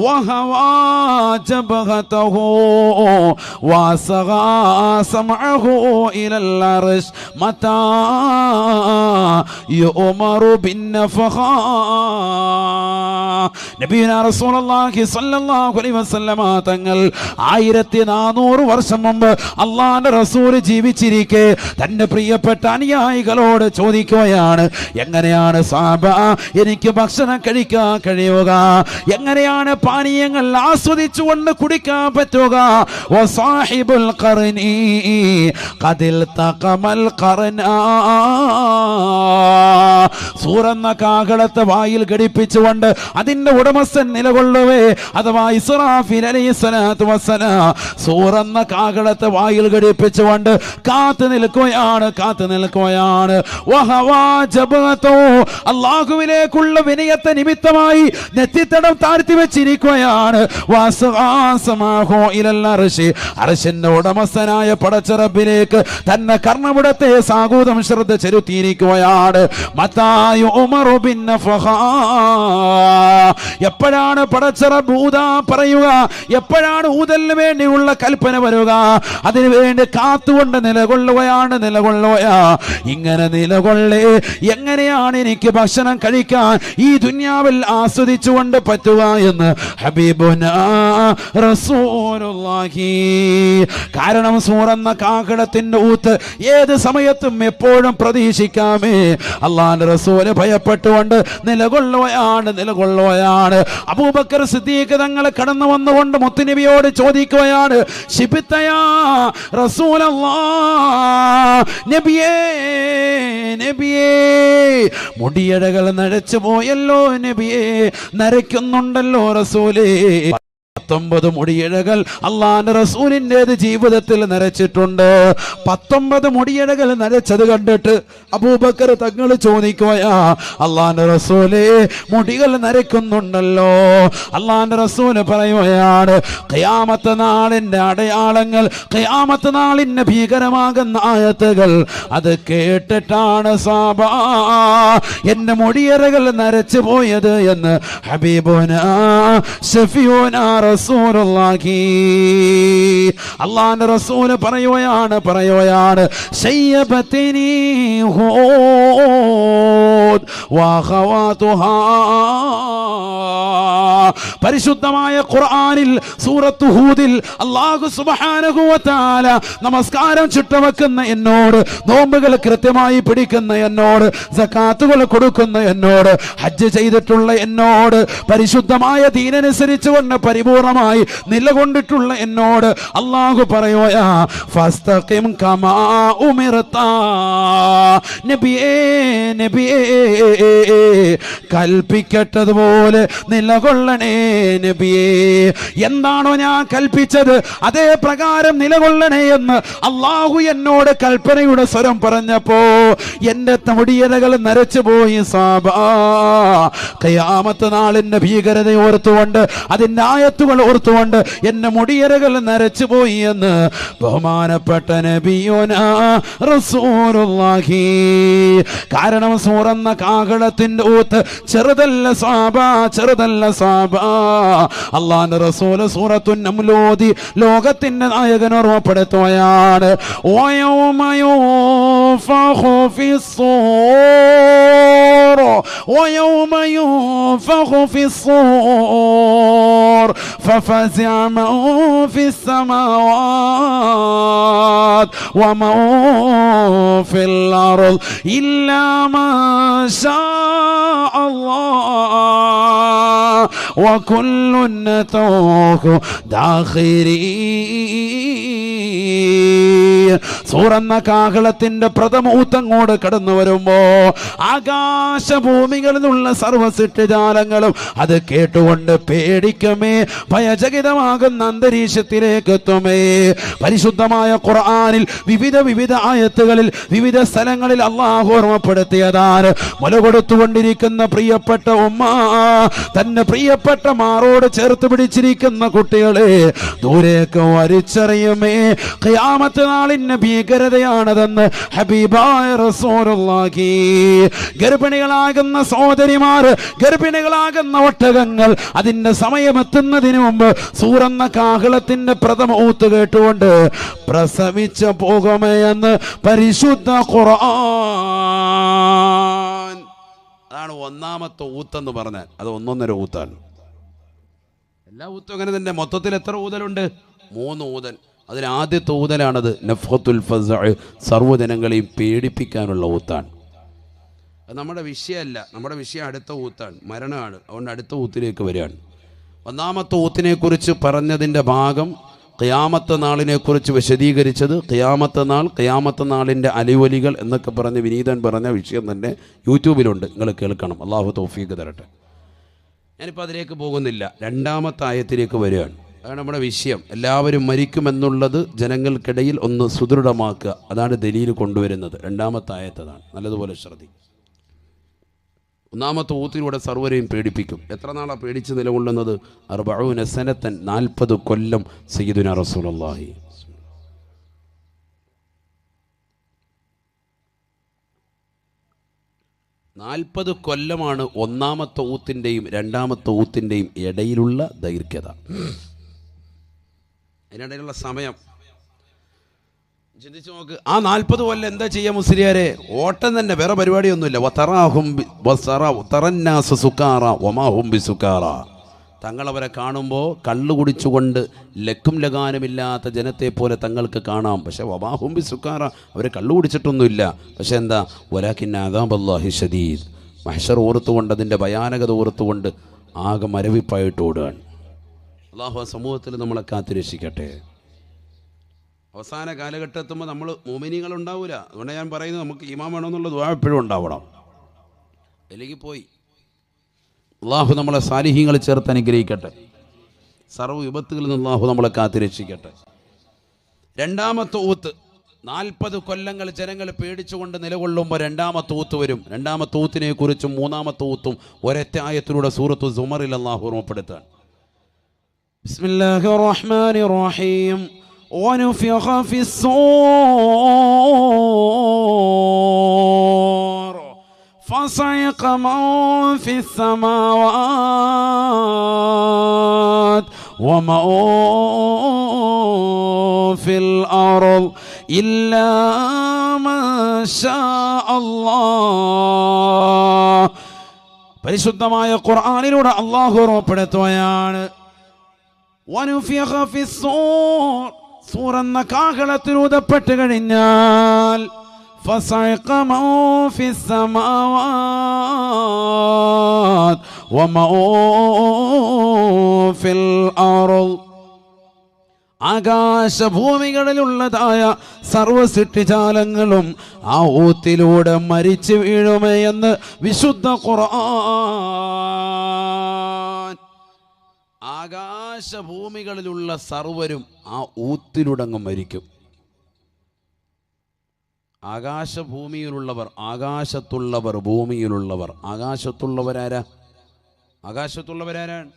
وهوى جبهته وصغى سمعه إلى العرش متى يؤمر بالنفخة. നബിയുനാ റസൂലുള്ളാഹി സ്വല്ലല്ലാഹു അലൈഹി വസല്ലമ തങ്ങൾ 1400 വർഷം മുമ്പ് അല്ലാഹുവിന്റെ റസൂൽ ജീവിച്ചിരിക്കെ തന്റെ പ്രിയപ്പെട്ട അനുയായികളോട് ചോദിക്കുകയാണ്, എങ്ങനെയാണ് സഹാബ എനിക്ക് ഭക്ഷണം കഴിക്കാൻ കഴിയുക, എങ്ങനെയാണ് പാനീയങ്ങൾ ആസ്വദിച്ചുകൊണ്ട് കുടിക്കാൻ പറ്റുക? വസാഹിബുൽ ഖർനി ഖദിൽ തഖമൽ ഖർന, സൂറെന്ന കാഹളത്തെ വായിൽ ഘടിപ്പിച്ചുകൊണ്ട് അതിന്റെ ഉടമസ്ഥൻ നിലകൊള്ളുവേ, അഥവാ ഇസ്രാഫീൽ അലൈഹിസ്സലാത്തു വസ്സലാം സൂറെന്ന കാഹളത്തെ വായിൽ ഘടിപ്പിച്ചുകൊണ്ട് കാത്തു നിൽക്കുകയാണ്. അല്ലാഹുവിലേക്കുള്ള വിനയത്തെ നിമിത്തമായി നെറ്റിത്തടം താഴ്ത്തി വെച്ചിരിക്കുകയാണ്. അർശിന്റെ ഉടമസ്ഥനായ പടച്ച റബ്ബിലേക്ക് തന്നെ കർണമുടത്തെ സാഗൂതം ശ്രദ്ധ ചെലുത്തിയിരിക്കുകയാണ്. എപ്പോഴാണ് പടച്ച റബ്ബ് ഊതാ പറയുക, എപ്പോഴാണ് ഊതലിന് വേണ്ടിയുള്ള കൽപ്പന വരുക, അതിനുവേണ്ടി കാത്തുകൊണ്ട് നിലകൊള്ളുകയാണ്. ഇങ്ങനെ നിലകൊള്ളേ എങ്ങനെയാണ് എനിക്ക് ഭക്ഷണം കഴിക്കാൻ ഈ ദുനിയാവിൽ ആസ്വദിച്ചുകൊണ്ട് പറ്റുക എന്ന് ഹബീബുനാ റസൂലുള്ളാഹി. കാരണം സൂറെന്ന കാഹളത്തിന്റെ ഊത്ത് ഏത് സമയത്തും എപ്പോഴും പ്രതീക്ഷിക്കാമേ. അല്ലാഹുവിന്റെ റസൂല് ഭയപ്പെട്ടുകൊണ്ട് നിലകൊള്ളുകയാണ്. അബൂബക്കർ സിദ്ദീഖ് തങ്ങൾ കടന്നു വന്നുകൊണ്ട് മുത്തുനബിയോട് ചോദിക്കുകയാണ്, ശിബിത്തയാ റസൂലല്ലാഹ്, നബിയേ മുടിയഴകൾ നരച്ചു പോയല്ലോ നബിയേ, നരയ്ക്കുന്നുണ്ടല്ലോ റസൂലേ. 19 മുടിയിഴകൾ അള്ളാന്റെ റസൂലിൻ്റെത് ജീവിതത്തിൽ നരച്ചിട്ടുണ്ട്. 19 മുടിയിഴകൾ നരച്ചത് കണ്ടിട്ട് അബൂബക്കർ തങ്ങൾ ചോദിക്കുകയാ, അള്ളാന്റെ റസൂലേ മുടികൾ നരയ്ക്കുന്നുണ്ടല്ലോ. അള്ളാന്റെ റസൂല് പറയുകയാണ്, ഖിയാമത്ത് നാളിന്റെ അടയാളങ്ങൾ, ഖിയാമത്ത് നാളിന്റെ ഭീകരമാകുന്ന ആയത്തുകൾ അത് കേട്ടിട്ടാണ് സാബാ എന്റെ മുടിയറകൾ നരച്ചു പോയത് എന്ന് ഹബീബുനാ ശഫീഉനാ റസൂലുള്ളാഹി. അല്ലാഹുവിന്റെ റസൂല് പറയുകയാണ്, ശയ്യബതനി ഹൂദ് വഖവാതുഹാ. പരിശുദ്ധമായ ഖുർആനിൽ സൂറത്ത് ഹൂദിൽ അല്ലാഹു സുബ്ഹാനഹു വ തആല നമസ്കാരം ചുട്ടവെക്കുന്ന എന്നോട്, നോമ്പുകൾ കൃത്യമായി പിടിക്കുന്ന എന്നോട്, സകാത്തുകൾ കൊടുക്കുന്ന എന്നോട്, ഹജ്ജ് ചെയ്തിട്ടുള്ള എന്നോട്, പരിശുദ്ധമായ ദീനനുസരിച്ചുകൊണ്ട് പരിപൂർണമായി നിലകൊണ്ടിട്ടുള്ള എന്നോട് അല്ലാഹു പറയുകയാ, ഫസ്തഖിം കമാ ഉമിർത. നബിയേ കൽപ്പിക്കട്ടതുപോലെ നിലകൊള്ളണേ നബിയേ. എന്താണോ ഞാൻ കൽപ്പിച്ചത് അതേ പ്രകാരം നിലകൊള്ളണേ എന്ന് അല്ലാഹു എന്നോട് കൽപ്പനയുടെ സ്വരം പറഞ്ഞപ്പോ എന്റെ മുടിയറകൾ നരച്ചുപോയി സാബാ. ഖിയാമത്ത് നാളിന്റെ ഭീകരത ഓർത്തുകൊണ്ട്, അതിന്റെ ആയത്തുകൾ ഓർത്തുകൊണ്ട് എന്റെ മുടിയറകൾ നരച്ചുപോയി എന്ന് ബഹുമാനപ്പെട്ട നബിയുനാ റസൂലുള്ളാഹി. കാരണം സൂറെന്ന കാഹളത്തിന്റെ ഊത്ത് ചെറുതല്ല സാബാ, ചെറുതല്ല സാബാ. അല്ലാഹുവിന്റെ റസൂൽ സൂറത്തുൻ നംലോദി ലോകത്തിന്റെ നായകൻ ഓർമ്മപ്പെടുത്തുകയാണ്, വയൗമ യുൻഫഖു ഫിസ്സൂർ വയൗമ യുൻഫഖു ഫിസ്സൂർ ഫഫസിഅ മൻ ഫിസ്സമാവാത് വമൻ ഫിൽ അർദ് ഇല്ലാ മാ ശാ അല്ലാഹ് വകുല്ലുൻ നതൂഹു ദാഖിരീൻ. സൂറെന്ന കാഹളത്തിന്റെ പ്രഥമ ഊത്തങ്ങോട് കടന്നു വരുമ്പോ ആകാശഭൂമികളിലുള്ള സർവസൃഷ്ടിജാലങ്ങളും അത് കേട്ടുകൊണ്ട് പേടിക്കമേ, ഭയചകിതമാകുന്ന അന്തരീക്ഷത്തിലേക്ക് എത്തുമേ. പരിശുദ്ധമായ ഖുർആനിൽ വിവിധ ആയത്തുകളിൽ വിവിധ സ്ഥലങ്ങളിൽ അല്ലാഹു ഓർമ്മപ്പെടുത്തിയതാണ്. മുല കൊടുത്തുകൊണ്ടിരിക്കുന്ന പ്രിയപ്പെട്ട ഉമ്മ തന്നെ പ്രിയപ്പെട്ട മാറോട് ചേർത്ത് പിടിച്ചിരിക്കുന്ന കുട്ടികളെ ദൂരേക്ക് വലിച്ചെറിയുമേ. ഖിയാമത്ത് നാളിന്റെ ഭീകരതയാണതെന്ന് ഹബീബായ റസൂലുള്ളാഹി. ഗർഭിണികളാകുന്ന സഹോദരിമാർ, ഗർഭിണികളാകുന്ന ഒട്ടകങ്ങൾ അതിന്റെ സമയമെത്തുന്നതിന് മുമ്പ് സൂറെന്ന കാഹളത്തിന്റെ പ്രഥമ ഊത്ത് കേട്ടുകൊണ്ട് പ്രസവിച്ചു പോകുമേ എന്ന് പരിശുദ്ധ ഖുർആൻ. അതാണ് ഒന്നാമത്തെ ഊത്തെന്ന് പറഞ്ഞാൽ. അത് ഒന്നൊന്നര ഊത്താണ്. എല്ലാ ഊത്തും അങ്ങനെ തന്നെ. മൊത്തത്തിൽ എത്ര ഊതലുണ്ട്? 3 ഊതൽ. അതിൽ ആദ്യത്തെ ഊതലാണത് നഫ്ഖത്തുൽ ഫസ്അ്, സർവ്വജനങ്ങളെയും പേടിപ്പിക്കാനുള്ള ഊത്താണ്. അത് നമ്മുടെ വിഷയമല്ല. നമ്മുടെ വിഷയം അടുത്ത ഊത്താണ്, മരണമാണ്. അതുകൊണ്ട് അടുത്ത ഊത്തിലേക്ക് വരികയാണ്. ഒന്നാമത്തെ ഊത്തിനെ കുറിച്ച് പറഞ്ഞതിൻ്റെ ഭാഗം ഖിയാമത്ത് നാളിനെക്കുറിച്ച് വിശദീകരിച്ചത്. ഖിയാമത്ത് നാളിൻ്റെ അലിവലികൾ എന്നൊക്കെ പറഞ്ഞ് വിനീതൻ പറഞ്ഞ വിഷയം തന്നെ യൂട്യൂബിലുണ്ട്, നിങ്ങൾ കേൾക്കണം. അള്ളാഹു തൗഫീഖ് തരട്ടെ. ഞാനിപ്പോൾ അതിലേക്ക് പോകുന്നില്ല, രണ്ടാമത്തെ ആയത്തിലേക്ക് വരികയാണ്. അതാണ് നമ്മുടെ വിഷയം. എല്ലാവരും മരിക്കുമെന്നുള്ളത് ജനങ്ങൾക്കിടയിൽ ഒന്ന് സുദൃഢമാക്കുക, അതാണ് ദലീൽ കൊണ്ടുവരുന്നത്. രണ്ടാമത്തെ ആയത്തതാണ്, നല്ലതുപോലെ ശ്രദ്ധിക്കും. ഒന്നാമത്തെ ഊത്തിലൂടെ സർവരെയും പേടിപ്പിക്കും. എത്ര നാളാണ് പേടിച്ച് നിലകൊള്ളുന്നത്? 40 സനത്തൻ, 40 കൊല്ലം സയ്യിദുനാ റസൂലുള്ളാഹി. 40 കൊല്ലമാണ് ഒന്നാമത്തെ ഊത്തിൻ്റെയും രണ്ടാമത്തെ ഊത്തിൻ്റെയും ഇടയിലുള്ള ദൈർഘ്യത, അതിനിടയിലുള്ള സമയം ചിന്തിച്ചു നോക്ക്. ആ 40 കൊല്ലം എന്താ ചെയ്യുക മുസ്ലിയാരെ? ഓട്ടം തന്നെ, വേറെ പരിപാടിയൊന്നുമില്ല. തങ്ങളവരെ കാണുമ്പോൾ കള്ളു കുടിച്ചുകൊണ്ട് ലക്കും ലഗാനുമില്ലാത്ത ജനത്തെ പോലെ തങ്ങൾക്ക് കാണാം. പക്ഷെ വമാഹുംബി സുക്കാറ, അവർ കള്ളു കുടിച്ചിട്ടൊന്നുമില്ല. പക്ഷെ എന്താ? വലാകിന്ന അദാബല്ലാഹി ശദീദ്. മഹ്ശർ ഓർത്തുകൊണ്ട്, അതിൻ്റെ ഭയാനകത ഓർത്തുകൊണ്ട് ആകെ മരവിപ്പായിട്ട് ഓടുകയാണ്. അള്ളാഹു ആ സമൂഹത്തിൽ നമ്മളെ കാത്തുരക്ഷിക്കട്ടെ. അവസാന കാലഘട്ടം എത്തുമ്പോൾ നമ്മൾ മോമിനികളുണ്ടാവില്ല. അതുകൊണ്ട് ഞാൻ പറയുന്നത്, നമുക്ക് ഈമാൻ വേണമെന്നുള്ള ദുആ എപ്പോഴും ഉണ്ടാവണം, അല്ലെങ്കിൽ പോയി. അള്ളാഹു നമ്മളെ സാലിഹീങ്ങൾ ചേർത്ത് അനുഗ്രഹിക്കട്ടെ. സർവ്വ വിപത്തുകളിൽ നിന്ന് അള്ളാഹു നമ്മളെ കാത്തുരക്ഷിക്കട്ടെ. രണ്ടാമത്തെ ഊത്ത്, 40 കൊല്ലങ്ങൾ ജനങ്ങൾ പേടിച്ചുകൊണ്ട് നിലകൊള്ളുമ്പോൾ രണ്ടാമത്തെ ഊത്ത് വരും. രണ്ടാമത്തെ ഊത്തിനെ കുറിച്ചും മൂന്നാമത്തെ ഊത്തും ഒരൊറ്റ ആയത്തിലൂടെ സൂറത്തു സുമറിൽ അള്ളാഹു ഓർമ്മപ്പെടുത്താൻ. ബിസ്മില്ലാഹിർ റഹ്മാനിർ റഹീം. ونفخ في الصور فصعق من في السماوات ومن في الأرض إلا من شاء الله. പരിശുദ്ധമായ ഖുർആനിലൂടെ അല്ലാഹു ഓർമ്മപ്പെടുത്തുകയാണ്. വനുഫിഖ ഫി الصور, സൂറെന്ന കാഹളത്തിൽ ഊതപ്പെട്ട് കഴിഞ്ഞാൽ ഫസഅഖ മൻ ഫി السماوات വമൻ ഫിൽ അർദ്, ആകാശഭൂമികളിലുള്ളതായ സർവ്വ സൃഷ്ടിജാലങ്ങളും ആ ഊത്തിലൂടെ മരിച്ചു വീഴുമേ എന്ന് വിശുദ്ധ ഖുർആൻ. ആകാശഭൂമികളിലുള്ള സർവരും ആ ഊത്തിലുടങ്ങും മരിക്കും. ആകാശഭൂമിയിലുള്ളവർ, ആകാശത്തുള്ളവർ, ഭൂമിയിലുള്ളവർ. ആകാശത്തുള്ളവരാരാ? ആകാശത്തുള്ളവരാരാണ്?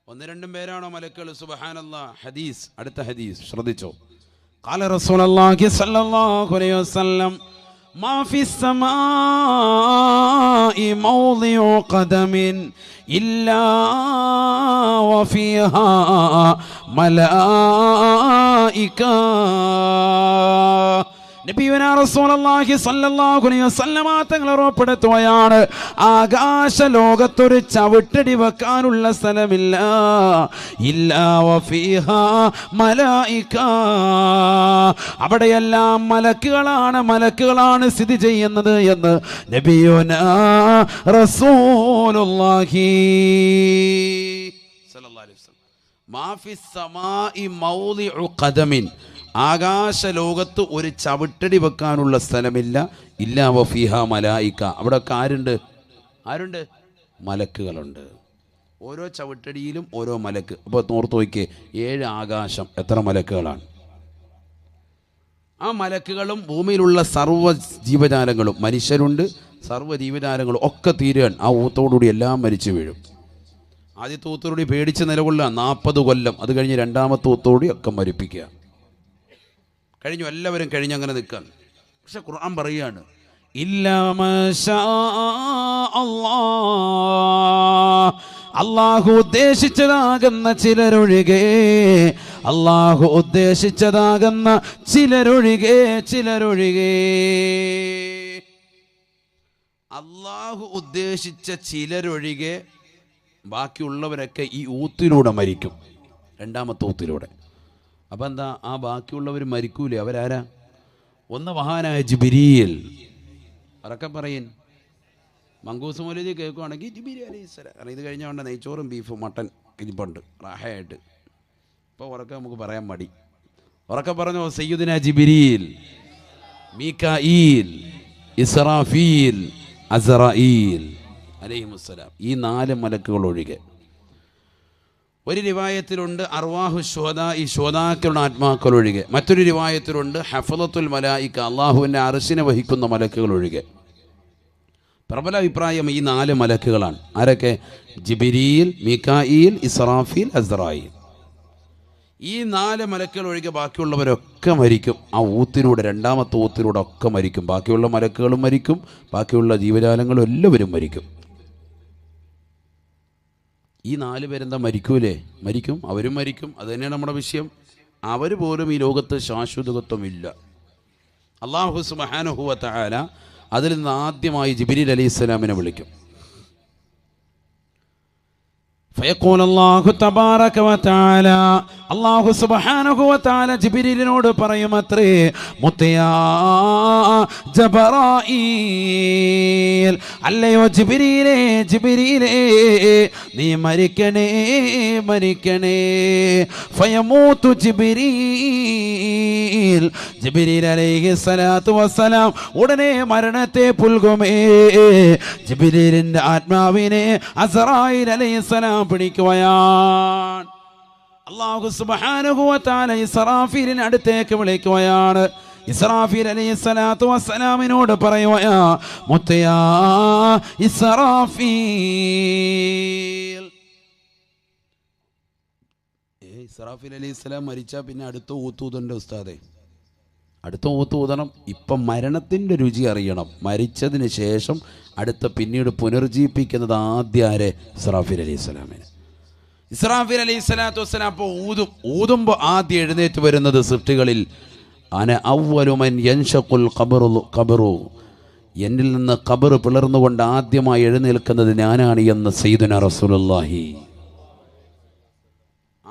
1-2 പേരാണോ മലക്കുകൾ? സുബ്ഹാനല്ലാഹ്. ഹദീസ്, അടുത്ത ഹദീസ് ശ്രദ്ധിച്ചോ. ഖാല റസൂലുള്ളാഹി സ്വല്ലല്ലാഹു അലൈഹി വസല്ലം മാ ഫിസ് സമാഇ മൗദിഉ ഖദമിൻ ഇല്ലാ വഫീഹാ മലായിക. നബിയുനാ റസൂലുള്ളാഹി സ്വല്ലല്ലാഹു അലൈഹി വസല്ലമ തങ്ങൾ ഉറപ്പെടുത്തുകയാണ്, ആകാശ ലോകത്തൊരു ചവിട്ടടി വെക്കാനുള്ള സ്ഥലമില്ല. ഇല്ലാ വഫീഹാ മലായിക, അവിടെയെല്ലാം മലക്കുകളാണ് സ്ഥിതി ചെയ്യുന്നത് എന്ന് നബിയുനാ റസൂലുള്ളാഹി സ്വല്ലല്ലാഹു അലൈഹി വസല്ലം. മാ ഫിസ് സമാഇ മൗദിഉ ഖദമിൻ, ആകാശ ലോകത്ത് ഒരു ചവിട്ടടി വെക്കാനുള്ള സ്ഥലമില്ല. ഇല്ലാ വഫീഹാ മലായിക, അവിടെ ഒക്കെ ആരുണ്ട്? മലക്കുകളുണ്ട്. ഓരോ ചവിട്ടടിയിലും ഓരോ മലക്ക്. അപ്പോൾ ഓർത്ത് നോക്കിയേ, 7 ആകാശം, എത്ര മലക്കുകളാണ്? ആ മലക്കുകളും ഭൂമിയിലുള്ള സർവ്വ ജീവജാലങ്ങളും, മനുഷ്യരുണ്ട്, സർവ്വ ജീവജാലങ്ങളും ഒക്കെ തീരുകയാണ്. ആ ഊത്തോടുകൂടി എല്ലാം മരിച്ചു വീഴും. ആദ്യത്തെ ഊത്തോടുകൂടി പേടിച്ച് നിലകൊള്ളുക 40 കൊല്ലം. അത് കഴിഞ്ഞ് രണ്ടാമത്തെ ഊത്തോടുകൂടി ഒക്കെ മരിപ്പിക്കുക. കഴിഞ്ഞു, എല്ലാവരും കഴിഞ്ഞങ്ങനെ നിൽക്കാൻ. പക്ഷെ ഖുർആൻ പറയുകയാണ്, ഇല്ലാ മാഷാ അല്ലാഹ്, അല്ലാഹു ഉദ്ദേശിച്ചതാകുന്ന ചിലരൊഴികെ, അല്ലാഹു ഉദ്ദേശിച്ചതാകുന്ന ചിലരൊഴികെ. അല്ലാഹു ഉദ്ദേശിച്ച ചിലരൊഴികെ ബാക്കിയുള്ളവരൊക്കെ ഈ ഊത്തിലൂടെ മരിക്കും, രണ്ടാമത്തെ ഊത്തിലൂടെ. അപ്പം എന്താ? ആ ബാക്കിയുള്ളവർ മരിക്കൂലേ? അവരാരാ? ഒന്ന് മഹാനായ ജിബ്രീൽ. അതൊക്കെ പറയും. മങ്കൂസ് മൗലവി കേൾക്കുവാണെങ്കിൽ ജിബ്രീൽ അലൈഹിസ്സലാം. കാരണം ഇത് കഴിഞ്ഞ കൊണ്ട് നെയ്ച്ചോറും ബീഫും മട്ടൻ ഇരിപ്പുണ്ട് റാഹയായിട്ട്. ഇപ്പോൾ ഉറക്കെ നമുക്ക് പറയാൻ മടി. ഉറക്കെ പറഞ്ഞോ, സയ്യിദുന ജിബ്രീൽ, മീകാഈൽ, ഇസ്രാഫീൽ, അസ്റായീൽ അലൈഹിമുസ്സലാം. ഈ 4 മലക്കുകൾ ഒഴികെ. ഒരു റിവായത്തിലുണ്ട് അർവാഹു ശുഹദാ, ഈ ശുഹദാക്കളുടെ ആത്മാക്കൾ ഒഴികെ. മറ്റൊരു റിവായത്തിലുണ്ട് ഹഫളത്തുൽ മലായിക, അള്ളാഹുവിൻ്റെ അർശിനെ വഹിക്കുന്ന മലക്കുകൾ ഒഴികെ. പ്രബല അഭിപ്രായം ഈ 4 മലക്കുകളാണ്. ആരൊക്കെ? ജിബ്രീൽ, മീകാഈൽ, ഇസ്രാഫീൽ, അസ്റായീൽ. ഈ 4 മലക്കുകൾ ഒഴികെ ബാക്കിയുള്ളവരൊക്കെ മരിക്കും. ആ ഊത്തിലൂടെ, രണ്ടാമത്തെ ഊത്തിലൂടെ ഒക്കെ മരിക്കും. ബാക്കിയുള്ള മലക്കുകളും മരിക്കും, ബാക്കിയുള്ള ജീവജാലങ്ങളും എല്ലാവരും മരിക്കും. ഈ 4 പേരെന്താ മരിക്കൂലേ? മരിക്കും, അവരും മരിക്കും. അത് തന്നെയാണ് നമ്മുടെ വിഷയം. അവർ പോലും ഈ ലോകത്ത് ശാശ്വതത്വമില്ല. അല്ലാഹു സുബ്ഹാനഹു വ തആല അതിൽ നിന്ന് ആദ്യമായി ജിബ്രീൽ അലൈഹിസ്സലാമിനെ വിളിക്കും. ഫയഖൂൽ അല്ലാഹു തബാറക വ തആല, അല്ലാഹു സുബ്ഹാനഹു വ തആല ജിബ്രീലിനോട് പറയുമത്രേ, മുത്തയാ ജബറായീൽ, അല്ലയോ ജിബ്രീലേ, ജിബ്രീലേ, നീ മരിക്കണേ, മരിക്കണേ. ഫയമൂതു ജിബ്രീൽ, ജിബ്രീൽ അലൈഹിസ്സലാത്തു വസ്സലാം ഉടനെ മരണത്തെ പുൽകുമേ. ജിബ്രീലിന്റെ ആത്മാവിനെ അസ്റായീൽ അലൈഹിസ്സലാം പിടിക്കുകയാണ്. അല്ലാഹു സുബ്ഹാനഹു വ തആല ഇസ്രാഫീലിനെ അടുത്തേക്ക് വിളിക്കുകയാണ്. ഇസ്രാഫീൽ അലൈഹിസ്സലാത്തു വസ്സലാമിനോട് പറയുകയാ, മുത്തയാ ഇസ്രാഫീൽ. ഇസ്രാഫീൽ അലൈഹിസ്സലാം മരിച്ചാൽ പിന്നെ അടുത്ത ഊത്തൂതൻ്റെ ഉസ്താദേ, അടുത്ത ഊത്തൂതണം. ഇപ്പം മരണത്തിൻ്റെ രുചി അറിയണം. മരിച്ചതിന് ശേഷം അടുത്ത പിന്നീട് പുനർജീവിപ്പിക്കുന്നത് ആദ്യം ആരെ? ഇസ്രാഫീൽ അലൈഹിസ്സലാമിനെ. ഇസ്രാഫീൽ അലൈഹിസ്സലാത്തു വസ്സലാം അപ്പോൾ ഊതുമ്പോൾ ആദ്യം എഴുന്നേറ്റ് വരുന്നത് സൃഷ്ടികളിൽ അന അവ്വലു മൻ യൻഷഖുൽ ഖബറു, എന്നിൽ നിന്ന് ഖബർ പിളർന്നുകൊണ്ട് ആദ്യമായി എഴുന്നേൽക്കുന്നത് ഞാനാണ് എന്ന് സയ്യിദുന റസൂലുള്ളാഹി.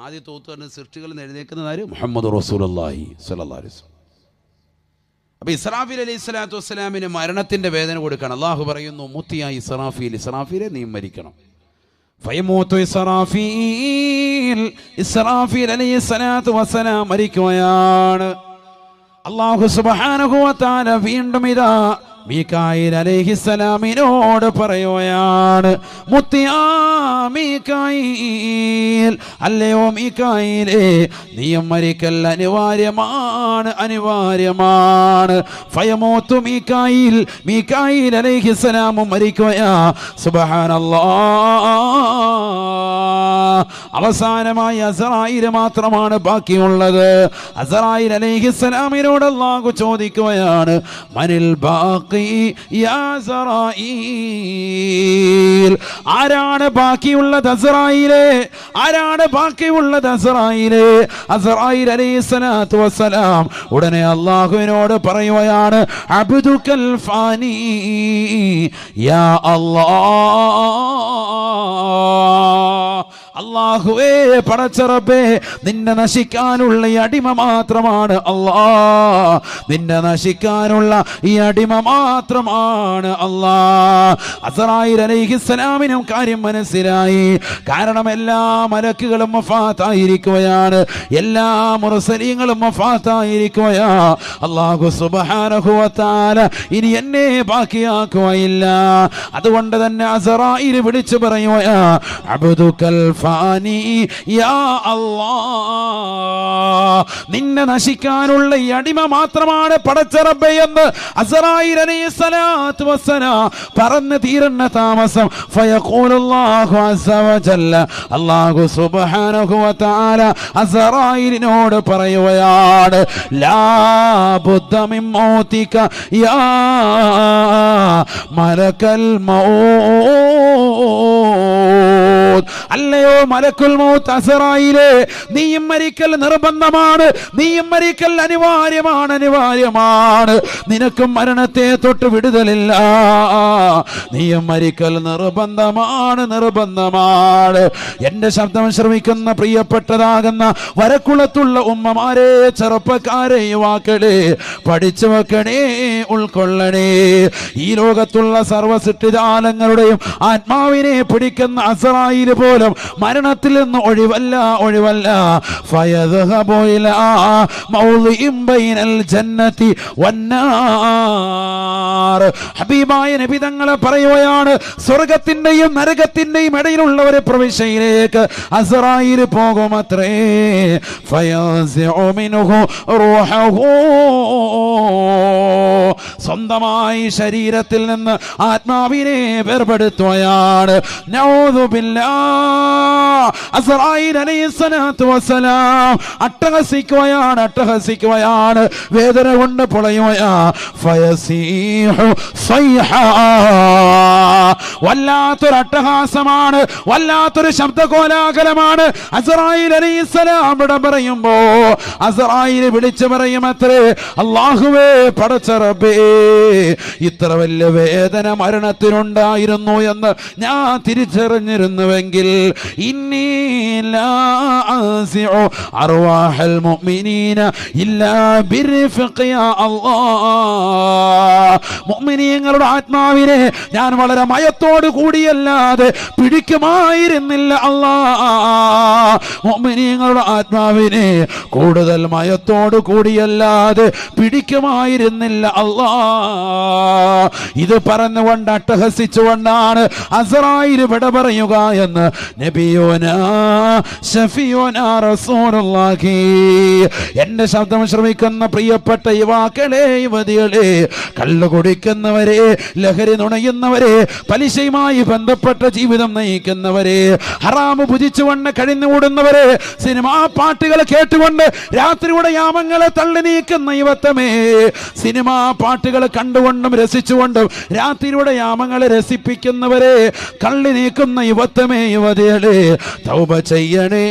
ആദ്യത്തെ ഊത്തുകാരൻ സൃഷ്ടികളിൽ നിന്ന് എഴുന്നേൽക്കുന്നത് ആര്? മുഹമ്മദ് റസൂലുള്ളാഹി സ്വല്ലല്ലാഹു അലൈഹി വസല്ലം. അപ്പോൾ ഇസ്രാഫീൽ അലൈഹിസ്സലാത്തു വസ്സലാമിന് മരണത്തിൻ്റെ വേദന കൊടുക്കണം. അള്ളാഹു പറയുന്നു, മുത്തിയ ഇസ്രാഫീൽ, ഇസ്രാഫീലെ നീ മരിക്കണം. ഫയമൂതു ഇസ്രാഫീൽ, ഇസ്രാഫീൽ അലൈഹിസ്സലാത്തു വസ്സലാം മരിക്കുകയാണ്. അല്ലാഹു സുബ്ഹാനഹു വ തആല വീണ്ടും ഇതാ മീകായിൽ അലൈഹിസ്സലാമിനോട് പറയുകയാണ്, മുത്തിയാ മീകായിൽ, അല്ലയോ മീകായിലേ, നീയും മരിക്കൽ അനിവാര്യമാണ്, അനിവാര്യമാണ്. ഫയമൂതു മീകായിൽ, മീകായിൽ അലൈഹിസ്സലാമും മരിക്കുകയാ. സുബ്ഹാനല്ലാഹ്. അവസാനമായി അസ്റായീൽ മാത്രമാണ് ബാക്കിയുള്ളത്. അസ്റായീൽ അലൈഹിസ്സലാമിനോട് അല്ലാഹു ചോദിക്കുകയാണ്, മനിൽ ബാഖി യാ അസ്റായീൽ, ആരാണ് ബാക്കിയുള്ളത് അസ്റായീലേ, ആരാണ് ബാക്കിയുള്ളത് അസ്റായീലേ? അസ്റായീൽ അലൈഹിസ്സലാത്തു വസ്സലാം ഉടനെ അല്ലാഹുവിനോട് പറയുകയാണ്, അബ്ദുകൽ ഫാനി യാ അല്ലാഹ്, അല്ലാഹുവേ, പടച്ച റബ്ബേ, നിന്നെ നശിക്കാനുള്ള ഈ അടിമ മാത്രമാണ് അല്ലാഹ്, നിന്നെ നശിക്കാനുള്ള ഈ അടിമ മാത്രമാണ് അല്ലാഹ്. അസ്റായീൽ അലൈഹിസ്സലാമിനും കാര്യം മനസ്സിലായി. കാരണം എല്ലാ മലക്കുകളും വഫാത്തായിരിക്കുകയാണ്, എല്ലാ മുർസലീങ്ങളും വഫാത്തായിരിക്കുകയാ. അല്ലാഹു സുബ്ഹാനഹു വ തആല ഇനി എന്നെ ബാക്കിയാക്കുകയില്ല. അതുകൊണ്ട് തന്നെ അസ്റായീൽ വിളിച്ചു പറയുകയാ, അബ്ദുകൽ ഫാനി യാ അല്ലാഹ്, നിന്നെ നശിക്കാനുള്ള ഈ അടിമ മാത്രമാണ് പടച്ച റബ്ബേ എന്ന് അസ്റായീൽ അലൈഹിസ്സലാത്തു വസ്സലാം പറഞ്ഞു തീരുന്ന താമസം ഫയഖൂലുല്ലാഹു അസ്സ വജല്ല, അല്ലാഹു സുബ്ഹാനഹു വ തആല അസ്റായീലിനോട് പറയുകയാണ്, ലാ ബുദ്ദ മിൻ മൗതിക യാ മലക്കൽ മൗത്ത്, അല്ലയോ മലക്കുൽ മൗത്ത് അസ്റായീലേ, നീയും മരിക്കൽ നിർബന്ധമാണ്, നീയും മരിക്കൽ അനിവാര്യമാണ്, അനിവാര്യമാണ്. നിനക്കും മരണത്തെ തൊട്ട് വിടുതലില്ല, നീയും മരിക്കൽ നിർബന്ധമാണ്, നിർബന്ധമാണ്. എന്റെ ശബ്ദം ശ്രമിക്കുന്ന പ്രിയപ്പെട്ടതാകുന്ന വരക്കുളത്തുള്ള ഉമ്മമാരെ, ചെറുപ്പക്കാരെ, യുവാക്കളെ, പഠിച്ചു വെക്കണേ, ഉൾക്കൊള്ളണേ. ഈ ലോകത്തുള്ള സർവ്വ സൃഷ്ടിജാലങ്ങളുടെയും ആത്മാവിനെ പിടിക്കുന്ന അസ്റായീൽ അസ്റായീൽ പോലും മരണത്തിൽ നിന്ന് ഒഴിവല്ല ഫയദ്ഹബു ഇലാ മൗളിഇൻ ബൈനൽ ജന്നതി വന്നാർ. ഹബീബായ നബി തങ്ങളെ പറയുകയാണ്, സ്വർഗത്തിന്റെയും നരകത്തിന്റെയും ഇടയിലുള്ള ഒരു പ്രവിശ്യയിലേക്ക് അസ്റായീൽ പോകുമത്രേ. ഫയസിഉ മിൻഹു റൂഹഹു, സ്വന്തമായി ശരീരത്തിൽ നിന്ന് ആത്മാവിനെ വേർപെടുത്തുകയാണ്. നഊദു ബില്ലാഹ്. അസ്റായീൽ അലൈഹിസ്സലാത്തു വസ്സലാം അട്ടഹസിക്കുകയാണ്, വേദന കൊണ്ട് പൊളയുകയാ. ഫയസീഹു സൈഹാ, വല്ലാത്തൊരു അട്ടഹാസമാണ്, വല്ലാത്തൊരു ശബ്ദകോലാഹലമാണ്. അസ്റായീൽ അലൈഹിസ്സലാം ഇവിടെ പറയുമ്പോ അസ്റായീൽ വിളിച്ചു പറയുമത്രേ, അല്ലാഹുവേ പടച്ച റബ്ബേ, ഇത്ര വലിയ വേദന മരണത്തിനുണ്ടായിരുന്നു എന്ന് ഞാൻ തിരിച്ചറിഞ്ഞിരുന്നുവെങ്കിൽ ഇന്നീ ലാ അസിഉ അർവാഹൽ മുഅ്മിനീന ഇല്ലാ ബിർഫഖി യാ അല്ലാഹ്. മുഅ്മിനീങ്ങളുടെ ആത്മാവിനെ ഞാൻ വളരെ മയത്തോട് കൂടിയല്ലാതെ പിടിക്കുമായിരുന്നില്ല അല്ലാഹ്. മുഅ്മിനീങ്ങളുടെ ആത്മാവിനെ കൂടുതൽ മയത്തോട് കൂടിയല്ലാതെ പിടിക്കുമായിരുന്നില്ല അല്ലാഹ്. ഇത് പറഞ്ഞുകൊണ്ട് അട്ടഹസിച്ചുകൊണ്ടാണ് അസ്റായീൽ വിട പറയുക എന്ന് നബിയോനാ ശഫീഉനാ റസൂലുള്ളാഹി. എന്റെ ശബ്ദം ശ്രവിക്കുന്ന പ്രിയപ്പെട്ട യുവാക്കളെ, യുവതികളെ, കള്ളു കുടിക്കുന്നവരെ, ലഹരി നുണയുന്നവരെ, പലിശയുമായി ബന്ധപ്പെട്ട ജീവിതം നയിക്കുന്നവരെ, ഹറാമ് ഭുജിച്ചുകൊണ്ട് കഴിഞ്ഞുകൂടുന്നവരെ, സിനിമാ പാട്ടുകൾ കേട്ടുകൊണ്ട് രാത്രിയുടെ യാമങ്ങളെ തള്ളി നീക്കുന്ന യുവത്വമേ, സിനിമാ പാട്ടുകൾ കണ്ടുകൊണ്ടും രസിച്ചുകൊണ്ടും രാത്രിയുടെ യാമങ്ങളെ രസിപ്പിക്കുന്നവരെ, കള്ളി നീക്കുന്ന യുവത്വമേ, യുവതികളെ, തൗബ ചെയ്യണേ,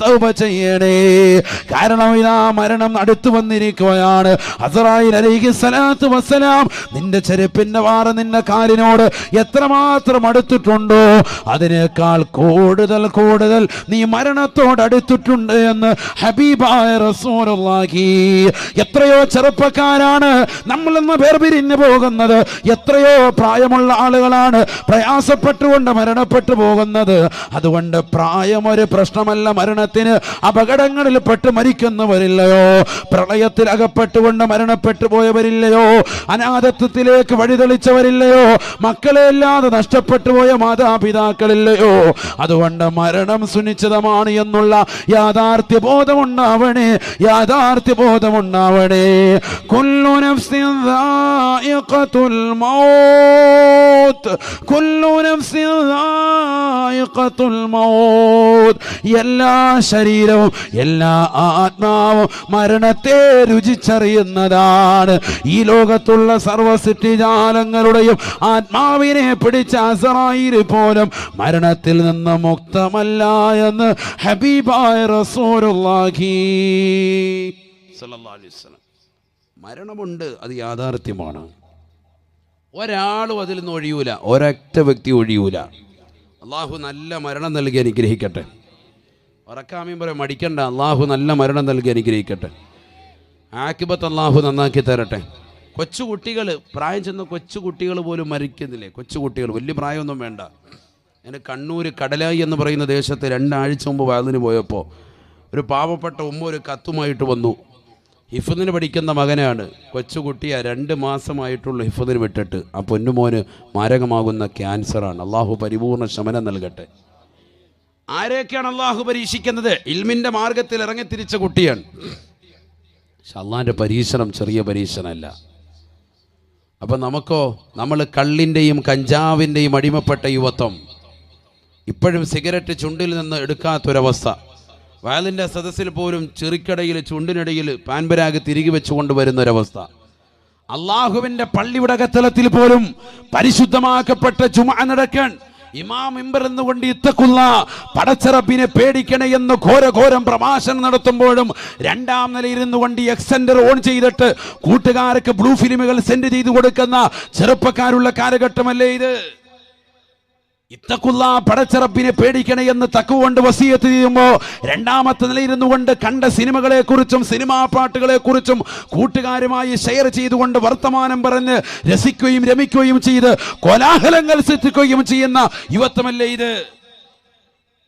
തൗബ ചെയ്യണേ. കാരണം ഇതാ മരണം അടുത്തു വന്നിരിക്കുകയാണ്. അസ്റായീൽ അലൈഹിസ്സലാത്തു വസ്സലാം നിന്റെ ചെരുപ്പിന്റെ വാറ നിന്റെ കാലിനോട് എത്രമാത്രം അടുത്തിട്ടുണ്ടോ അതിനേക്കാൾ കൂടുതൽ നീ മരണത്തോട് അടുത്തിട്ടുണ്ട് എന്ന് ഹബീബായ റസൂലുള്ളാഹി. എത്രയോ ചെറുപ്പക്കാരാണ് നമ്മൾ ഇന്ന് വേർപിരിഞ്ഞു പോകുന്നത്, എത്രയോ പ്രായമുള്ള ആളുകളാണ് പ്രയാസപ്പെട്ടുകൊണ്ട് മരണപ്പെട്ടു പോകുന്നത്. അതുകൊണ്ട് പ്രായം ഒരു പ്രശ്നമല്ല. മരണത്തിന് അപകടങ്ങളിൽ പെട്ട് മരിക്കുന്നവരില്ലയോ, പ്രളയത്തിൽ അകപ്പെട്ടുകൊണ്ട് മരണപ്പെട്ടു പോയവരില്ലയോ, അനാഥത്വത്തിലേക്ക് വഴിതെളിച്ചവരില്ലയോ, മക്കളെ ഇല്ലാതെ നഷ്ടപ്പെട്ടു പോയ മാതാപിതാക്കളില്ലയോ. അതുകൊണ്ട് മരണം സുനിശ്ചിതമാണ് എന്നുള്ള യാഥാർത്ഥ്യബോധമുണ്ടാവണേ, യാഥാർത്ഥ്യബോധമുണ്ടാവണേ. കുല്ലു നഫ്സിൻ ദായിഖത്തുൽ മൗത്ത്, കുല്ലു നഫ്സിൻ ദായിഖത്തുൽ മൗത്ത്. എല്ലാ ശരീരവും എല്ലാ ആത്മാവും മരണത്തെ രുചിച്ചറിയുന്നതാണ്. ഈ ലോകത്തുള്ള സർവ്വ സൃഷ്ടിജാലങ്ങളുടെയും ആത്മാവിനെ പിടിച്ച അസ്റായീൽ പോലും മരണത്തിൽ നിന്ന് മുക്തമല്ല എന്ന് ഹബീബായ റസൂലുള്ളാഹി സ്വല്ലല്ലാഹു അലൈഹി വസല്ലം. മരണമുണ്ട്, അത് യാഥാർത്ഥ്യമാണ്. ഒരാളും അതിൽ നിന്ന് ഒഴിയൂല, ഒരൊറ്റ വ്യക്തി ഒഴിയൂല. അള്ളാഹു നല്ല മരണം നൽകി അനുഗ്രഹിക്കട്ടെ. ഉറക്കാമീൻ പറയാൻ മടിക്കണ്ട. അള്ളാഹു നല്ല മരണം നൽകി അനുഗ്രഹിക്കട്ടെ. ആക്കിബത്ത് അള്ളാഹു നന്നാക്കി തരട്ടെ. കൊച്ചുകുട്ടികൾ, പ്രായം ചെന്ന കൊച്ചുകുട്ടികൾ പോലും മരിക്കുന്നില്ലേ? കൊച്ചുകുട്ടികൾ, വലിയ പ്രായമൊന്നും വേണ്ട. ഞാൻ കണ്ണൂർ കടലായി എന്ന് പറയുന്ന ദേശത്ത് 2 ആഴ്ച മുമ്പ് വയലിന് പോയപ്പോൾ ഒരു പാവപ്പെട്ട ഉമ്മ ഒരു കത്തുമായിട്ട് വന്നു. ഹിഫ്ദിന് പഠിക്കുന്ന മകനാണ്, കൊച്ചുകുട്ടിയാ, 2 മാസമായിട്ടുള്ള ഹിഫ്ദിന് വിട്ടിട്ട്. ആ പൊന്നുമോന് മാരകമാകുന്ന ക്യാൻസറാണ്. അള്ളാഹു പരിപൂർണ്ണ ശമനം നൽകട്ടെ. ആരെയൊക്കെയാണ് അള്ളാഹു പരീക്ഷിക്കുന്നത്? ഇൽമിൻ്റെ മാർഗത്തിൽ ഇറങ്ങിത്തിരിച്ച കുട്ടിയാണ്. പക്ഷെ അള്ളാഹിൻ്റെ പരീക്ഷണം ചെറിയ പരീക്ഷണമല്ല. അപ്പം നമുക്കോ, നമ്മൾ കള്ളിൻ്റെയും കഞ്ചാവിൻ്റെയും അടിമപ്പെട്ട യുവത്വം, ഇപ്പോഴും സിഗരറ്റ് ചുണ്ടിൽ നിന്ന് എടുക്കാത്തൊരവസ്ഥ. വയലിൻ്റെ സദസ്സിൽ പോലും ചെറിക്കടയിൽ ചുണ്ടിനിടയിൽ പാൻപരാഗ് തിരികെ വെച്ചുകൊണ്ട് വരുന്നൊരവസ്ഥ. അള്ളാഹുവിൻ്റെ പള്ളിയുടെ അകത്തലത്തിൽ പോലും പരിശുദ്ധമാക്കപ്പെട്ട ജുമുഅ നടക്കാൻ ഇമാം മിമ്പർ എന്നുകൊണ്ട് ഇത്തഖുള്ള പടച്ചറബിനെ പേടിക്കണേ എന്ന് ഘോരഘോരം പ്രഭാഷണം നടത്തുമ്പോഴും 2ാം നിലയിരുന്നു കൊണ്ട് എക്സെൻഡർ ഓൺ ചെയ്തിട്ട് കൂട്ടുകാർക്ക് ബ്ലൂ ഫിലിമുകൾ സെൻഡ് ചെയ്തു കൊടുക്കുന്ന ചെറുപ്പക്കാരുള്ള കാലഘട്ടമല്ലേ ഇത്? ഇത്തഖുള്ള പടച്ചറബിനെ പേടിക്കണേ എന്ന് തഖ്വ വസിയത്ത് ചെയ്യുമ്പോൾ 2ാമത്തെ നിലയിരുന്നു കൊണ്ട് കണ്ട സിനിമകളെ കുറിച്ചും സിനിമാ പാട്ടുകളെ കുറിച്ചും കൂട്ടുകാരുമായി ഷെയർ ചെയ്തുകൊണ്ട് വർത്തമാനം പറഞ്ഞ് രസിക്കുകയും രമിക്കുകയും ചെയ്ത് കോലാഹലങ്ങൾ സൃഷ്ടിക്കുകയും ചെയ്യുന്ന യുവത്വമല്ലേ ഇത്?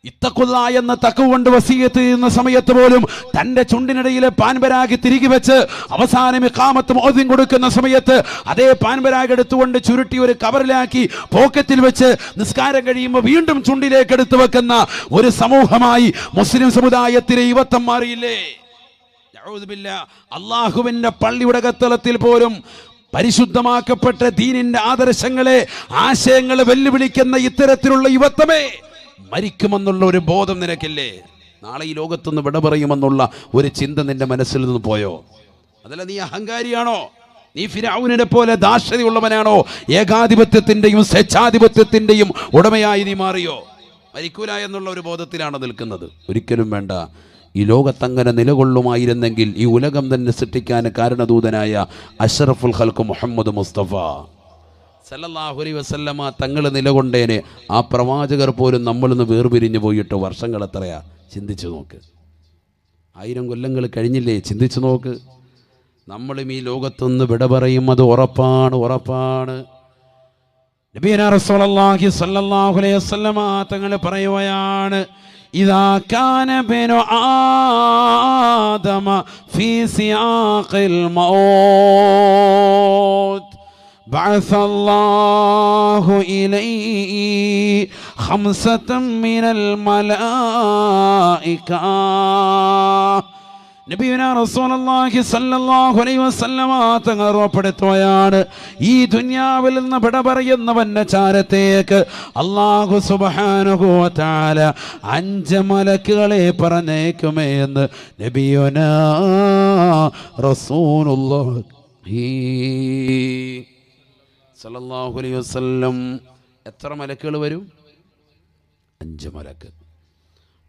ഇത്തഖുല്ലാ എന്ന തഖ്വ കൊണ്ട് വസിയത്ത് ചെയ്യുന്ന സമയത്ത് പോലും തന്റെ ചുണ്ടിനിടയിലെ പാൻപരാഗ് തിരികെ വെച്ച് അവസാനം ഇഖാമത്ത് മുഅദ്ദിൻ കൊടുക്കുന്ന സമയത്ത് അതേ പാൻപരാഗ് എടുത്തുകൊണ്ട് ചുരുട്ടി ഒരു കവറിലാക്കി പോക്കറ്റിൽ വെച്ച് നിസ്കാരം കഴിയുമ്പോൾ വീണ്ടും ചുണ്ടിലേക്ക് എടുത്തു വെക്കുന്ന ഒരു സമൂഹമായി മുസ്ലിം സമുദായത്തിലെ യുവത്വം മാറിയില്ലേ? അള്ളാഹുവിന്റെ പള്ളിയുടെ കത്തളത്തിൽ പോലും പരിശുദ്ധമാക്കപ്പെട്ട ദീനിന്റെ ആദർശങ്ങളെ, ആശയങ്ങളെ വെല്ലുവിളിക്കുന്ന ഇത്തരത്തിലുള്ള യുവത്വമേ, മരിക്കുമെന്നുള്ള ഒരു ബോധം നിനക്കില്ലേ? നാളെ ഈ ലോകത്തുനിന്ന് വിട പറയുമെന്നുള്ള ഒരു ചിന്ത നിന്റെ മനസ്സിൽ നിന്ന് പോയോ? അതല്ല, നീ അഹങ്കാരിയാണോ? നീ ഫിർഔനിനെ പോലെ ദാർഷ്ട്യതയുള്ളവനാണോ? ഏകാധിപത്യത്തിന്റെയും സ്വേച്ഛാധിപത്യത്തിന്റെയും ഉടമയായി നീ മാറിയോ? മരിക്കൂല എന്നുള്ള ഒരു ബോധത്തിലാണ് നിൽക്കുന്നത്. ഒരിക്കലും വേണ്ട. ഈ ലോകത്തങ്ങനെ നിലകൊള്ളുമായിരുന്നെങ്കിൽ ഈ ഉലകം തന്നെ സൃഷ്ടിക്കാൻ കാരണദൂതനായ അഷ്റഫുൽ ഖൽഖ് മുഹമ്മദ് മുസ്തഫ സല്ലല്ലാഹു അലൈഹി വസല്ലമ തങ്ങൾ നിലകൊണ്ടേനെ. ആ പ്രവാചകർ പോലും നമ്മളിൽ നിന്ന് വേർപിരിഞ്ഞു പോയിട്ട് വർഷങ്ങൾ എത്രയാ? ചിന്തിച്ചു നോക്ക്. 1000 കൊല്ലങ്ങൾ കഴിഞ്ഞില്ലേ? ചിന്തിച്ചു നോക്ക്. നമ്മളും ഈ ലോകത്തുനിന്ന് വിട പറയും, അത് ഉറപ്പാണ്, ഉറപ്പാണ്. നബിയനാ റസൂലുള്ളാഹി സ്വല്ലല്ലാഹു അലൈഹി വസല്ലമ തങ്ങൾ പറയുകയാണ്, ഇദാ കാന ബിനു ആദമ ഫീ സിയാഖിൽ മൗത്ത് بعث الله إليه 5 من الملائكة. നബിയുനാ റസൂലുള്ളാഹി സ്വല്ലല്ലാഹു അലൈഹി വസല്ലമ തങ്ങൾ ഉറപ്പെടുത്തുകയാണ്, ഈ ദുനിയാവിൽ നിന്ന് വിട പറയുന്നവന്റെ ചാരത്തേക്ക് അല്ലാഹു സുബ്ഹാനഹു വ തആല 5 മലക്കുകളെ പറഞ്ഞേക്കുമേ എന്ന് നബിയുനാ റസൂലുള്ളാഹി സല്ലല്ലാഹു അലൈഹി വസല്ലം. എത്ര മലക്കുകൾ വരും? 5 മലക്ക്.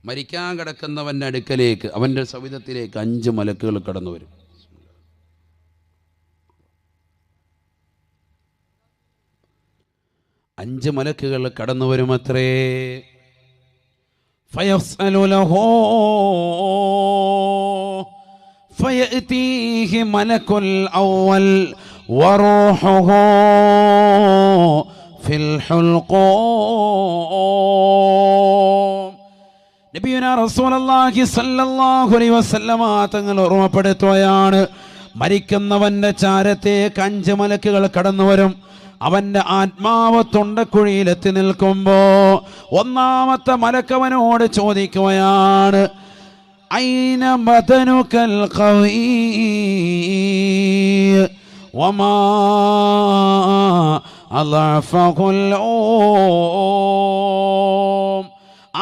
മരിക്കാൻ കിടക്കുന്നവൻ്റെ അടുക്കലേക്ക്, അവൻ്റെ സവിധത്തിലേക്ക് 5 മലക്കുകൾ കടന്നു വരും. അഞ്ച് മലക്കുകൾ കടന്നു വരുമത്രേ. ഫയസ്അലു ലഹു ഫയഅതീഹി മലക്കുൽ അവ്വൽ വറൂഹുഹു ഫിൽ ഹുൽഖൂം. നബിയുനാ റസൂലുള്ളാഹി സ്വല്ലല്ലാഹു അലൈഹി വസല്ലമ തങ്ങൾ ഓർമ്മപ്പെടുത്തുകയാണ്, മരിക്കുന്നവന്റെ ചാരത്തേക്ക് 5 മലക്കുകൾ കടന്നു വരും. അവന്റെ ആത്മാവ് തൊണ്ടക്കുഴിയിലെത്തി നിൽക്കുമ്പോ ഒന്നാമത്തെ മലക്കവനോട് ചോദിക്കുകയാണ്, ഐന ബദനുകൽ ഖവീ വമാ അളഫഖുൽ ഊം.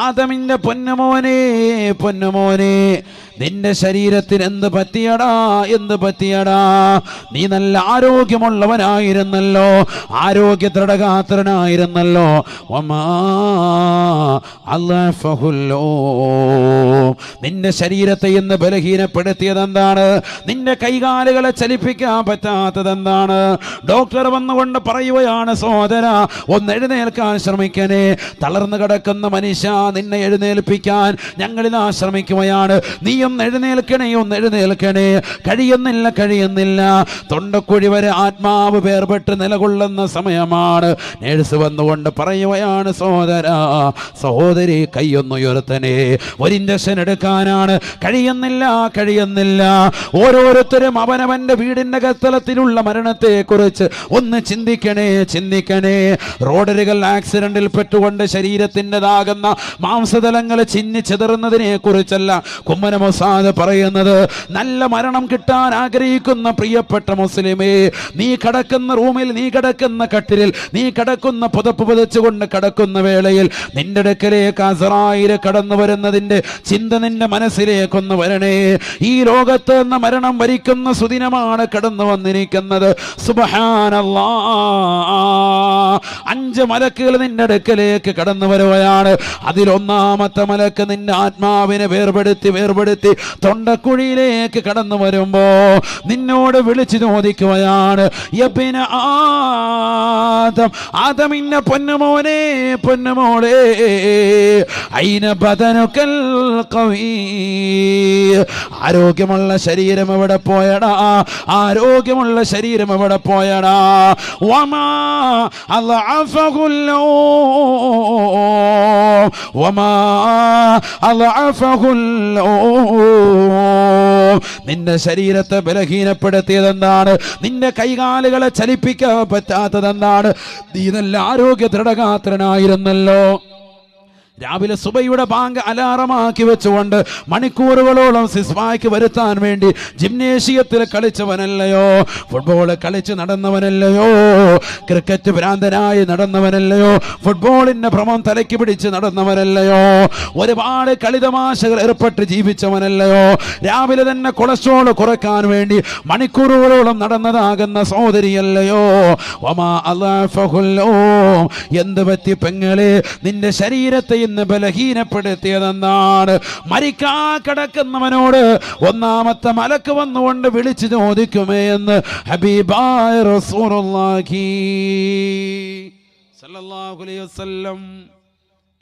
ആദമിന്റെ പൊന്നുമോനെ, പൊന്നുമോനെ, നിന്റെ ശരീരത്തിന് എന്ത് പറ്റിയടാ, എന്ത് പറ്റിയടാ? നീ നല്ല ആരോഗ്യമുള്ളവനായിരുന്നല്ലോ, ആരോഗ്യ ദൃഢഗാത്രനായിരുന്നല്ലോ. നിന്റെ ശരീരത്തെ ഇന്ന് ബലഹീനപ്പെടുത്തിയത് എന്താണ്? നിന്റെ കൈകാലുകളെ ചലിപ്പിക്കാൻ പറ്റാത്തത് എന്താണ്? ഡോക്ടർ വന്നുകൊണ്ട് പറയുകയാണ്, സഹോദര ഒന്ന് എഴുന്നേൽക്കാൻ ശ്രമിക്കണേ. തളർന്നു കിടക്കുന്ന മനുഷ്യ, നിന്നെ എഴുന്നേൽപ്പിക്കാൻ ഞങ്ങളിതാ ശ്രമിക്കുകയാണ്. നീ ഒന്ന് എഴുന്നേൽക്കണേ, ഒന്ന് എഴുന്നേൽക്കണേ. കഴിയുന്നില്ല, കഴിയുന്നില്ല. തൊണ്ടക്കുഴി വരെ ആത്മാവ് വേർപെട്ട് നിലകൊള്ളുന്ന സമയമാണ്. നേഴ്സ് വന്നുകൊണ്ട് പറയുകയാണ്, സഹോദര സഹോദരി കൈയൊന്നുയർത്തനേ, ഒരു ഇഞ്ചക്ഷൻ എടുക്കാനാണ്. കഴിയുന്നില്ല, കഴിയുന്നില്ല. ഓരോരുത്തരും അവനവന്റെ വീടിന്റെ കത്തളത്തിലുള്ള മരണത്തെ കുറിച്ച് ഒന്ന് ചിന്തിക്കണേ, ചിന്തിക്കണേ. റോഡരുകൾ ആക്സിഡന്റിൽ പെട്ടുകൊണ്ട് ശരീരത്തിൻ്റെതാകുന്ന മാംസതലങ്ങൾ ചിന്നി ചെതറുന്നതിനെ കുറിച്ചല്ല കുമ്മന മൊസാദ് പറയുന്നത്. നല്ല മരണം കിട്ടാൻ ആഗ്രഹിക്കുന്ന പ്രിയപ്പെട്ട മുസ്ലിമേ, നീ കിടക്കുന്ന റൂമിൽ, നീ കിടക്കുന്ന കട്ടിലിൽ, നീ കിടക്കുന്ന പുതപ്പ് പുതച്ചുകൊണ്ട് കിടക്കുന്ന വേളയിൽ നിന്റെ അടുക്കലേക്ക് അസ്റായീൽ കടന്നു വരുന്നതിന്റെ ചിന്ത നിന്റെ മനസ്സിലേക്കൊന്ന് വരണേ. ഈ ലോകത്ത് നിന്ന് മരണം വരിക്കുന്ന സുദിനമാണ് കടന്നു വന്നിരിക്കുന്നത്. സുബ്ഹാനല്ലാഹ്, 5 മലക്കുകൾ നിന്റെ അടുക്കലേക്ക് കടന്നു വരുകയാണ്. അതിലൊന്നാമത്തെ മലക്ക് നിന്റെ ആത്മാവിനെ വേർപെടുത്തി തൊണ്ടക്കുഴിയിലേക്ക് കടന്നു വരുമ്പോ നിന്നോട് വിളിച്ചു ചോദിക്കുകയാണ്, യബ്ന ആദം, ആദമിന്റെ പൊന്നുമോനെ, പൊന്നുമോളെ, ഐന ബദനുകൽ ഖവീ, ആരോഗ്യമുള്ള ശരീരം എവിടെ പോയടാ? ആരോഗ്യമുള്ള ശരീരം എവിടെ പോയടാ? വമാ അളഫഖുൽ ഊം, വമാ അളഅഫഹുൽ നിന്റെ ശരീരത്തെ ബലഹീനപ്പെടുത്തിയതെന്താണ്? നിന്റെ കൈകാലുകളെ ചലിപ്പിക്കാൻ പറ്റാത്തതെന്താണ്? നീ നല്ല ആരോഗ്യ ദൃഢഗാത്രനായിരുന്നല്ലോ. രാവിലെ സുബഹിയുടെ ബാങ്ക് അലാറമാക്കി വെച്ചുകൊണ്ട് മണിക്കൂറുകളോളം സിസ്വായ്ക്ക് വരുത്താൻ വേണ്ടി ജിംനേഷ്യത്തിൽ കളിച്ചവനല്ലയോ? ഫുട്ബോൾ കളിച്ച് നടന്നവനല്ലയോ? ക്രിക്കറ്റ് ഭ്രാന്തനായി നടന്നവനല്ലയോ? ഫുട്ബോളിന്റെ ഭ്രമം തലയ്ക്ക് പിടിച്ച് നടന്നവനല്ലയോ? ഒരുപാട് കളിതമാശകൾ ഏർപ്പെട്ട് ജീവിച്ചവനല്ലയോ? രാവിലെ തന്നെ കൊളസ്ട്രോൾ കുറയ്ക്കാൻ വേണ്ടി മണിക്കൂറുകളോളം നടന്നതാകുന്ന സഹോദരിയല്ലയോ? എന്ത് പറ്റി പെങ്ങളെ? നിന്റെ ശരീരത്തെ ഇന്ന് ബലഹീനപ്പെടുത്തിയതെന്നാണ്? മരിക്കാ കിടക്കുന്നവനോട് ഒന്നാമത്തെ മലക്ക് വന്നുകൊണ്ട് വിളിച്ചു ചോദിക്കുമേ എന്ന് ഹബീബായ റസൂലുള്ളാഹി സ്വല്ലല്ലാഹു അലൈഹി വസല്ലം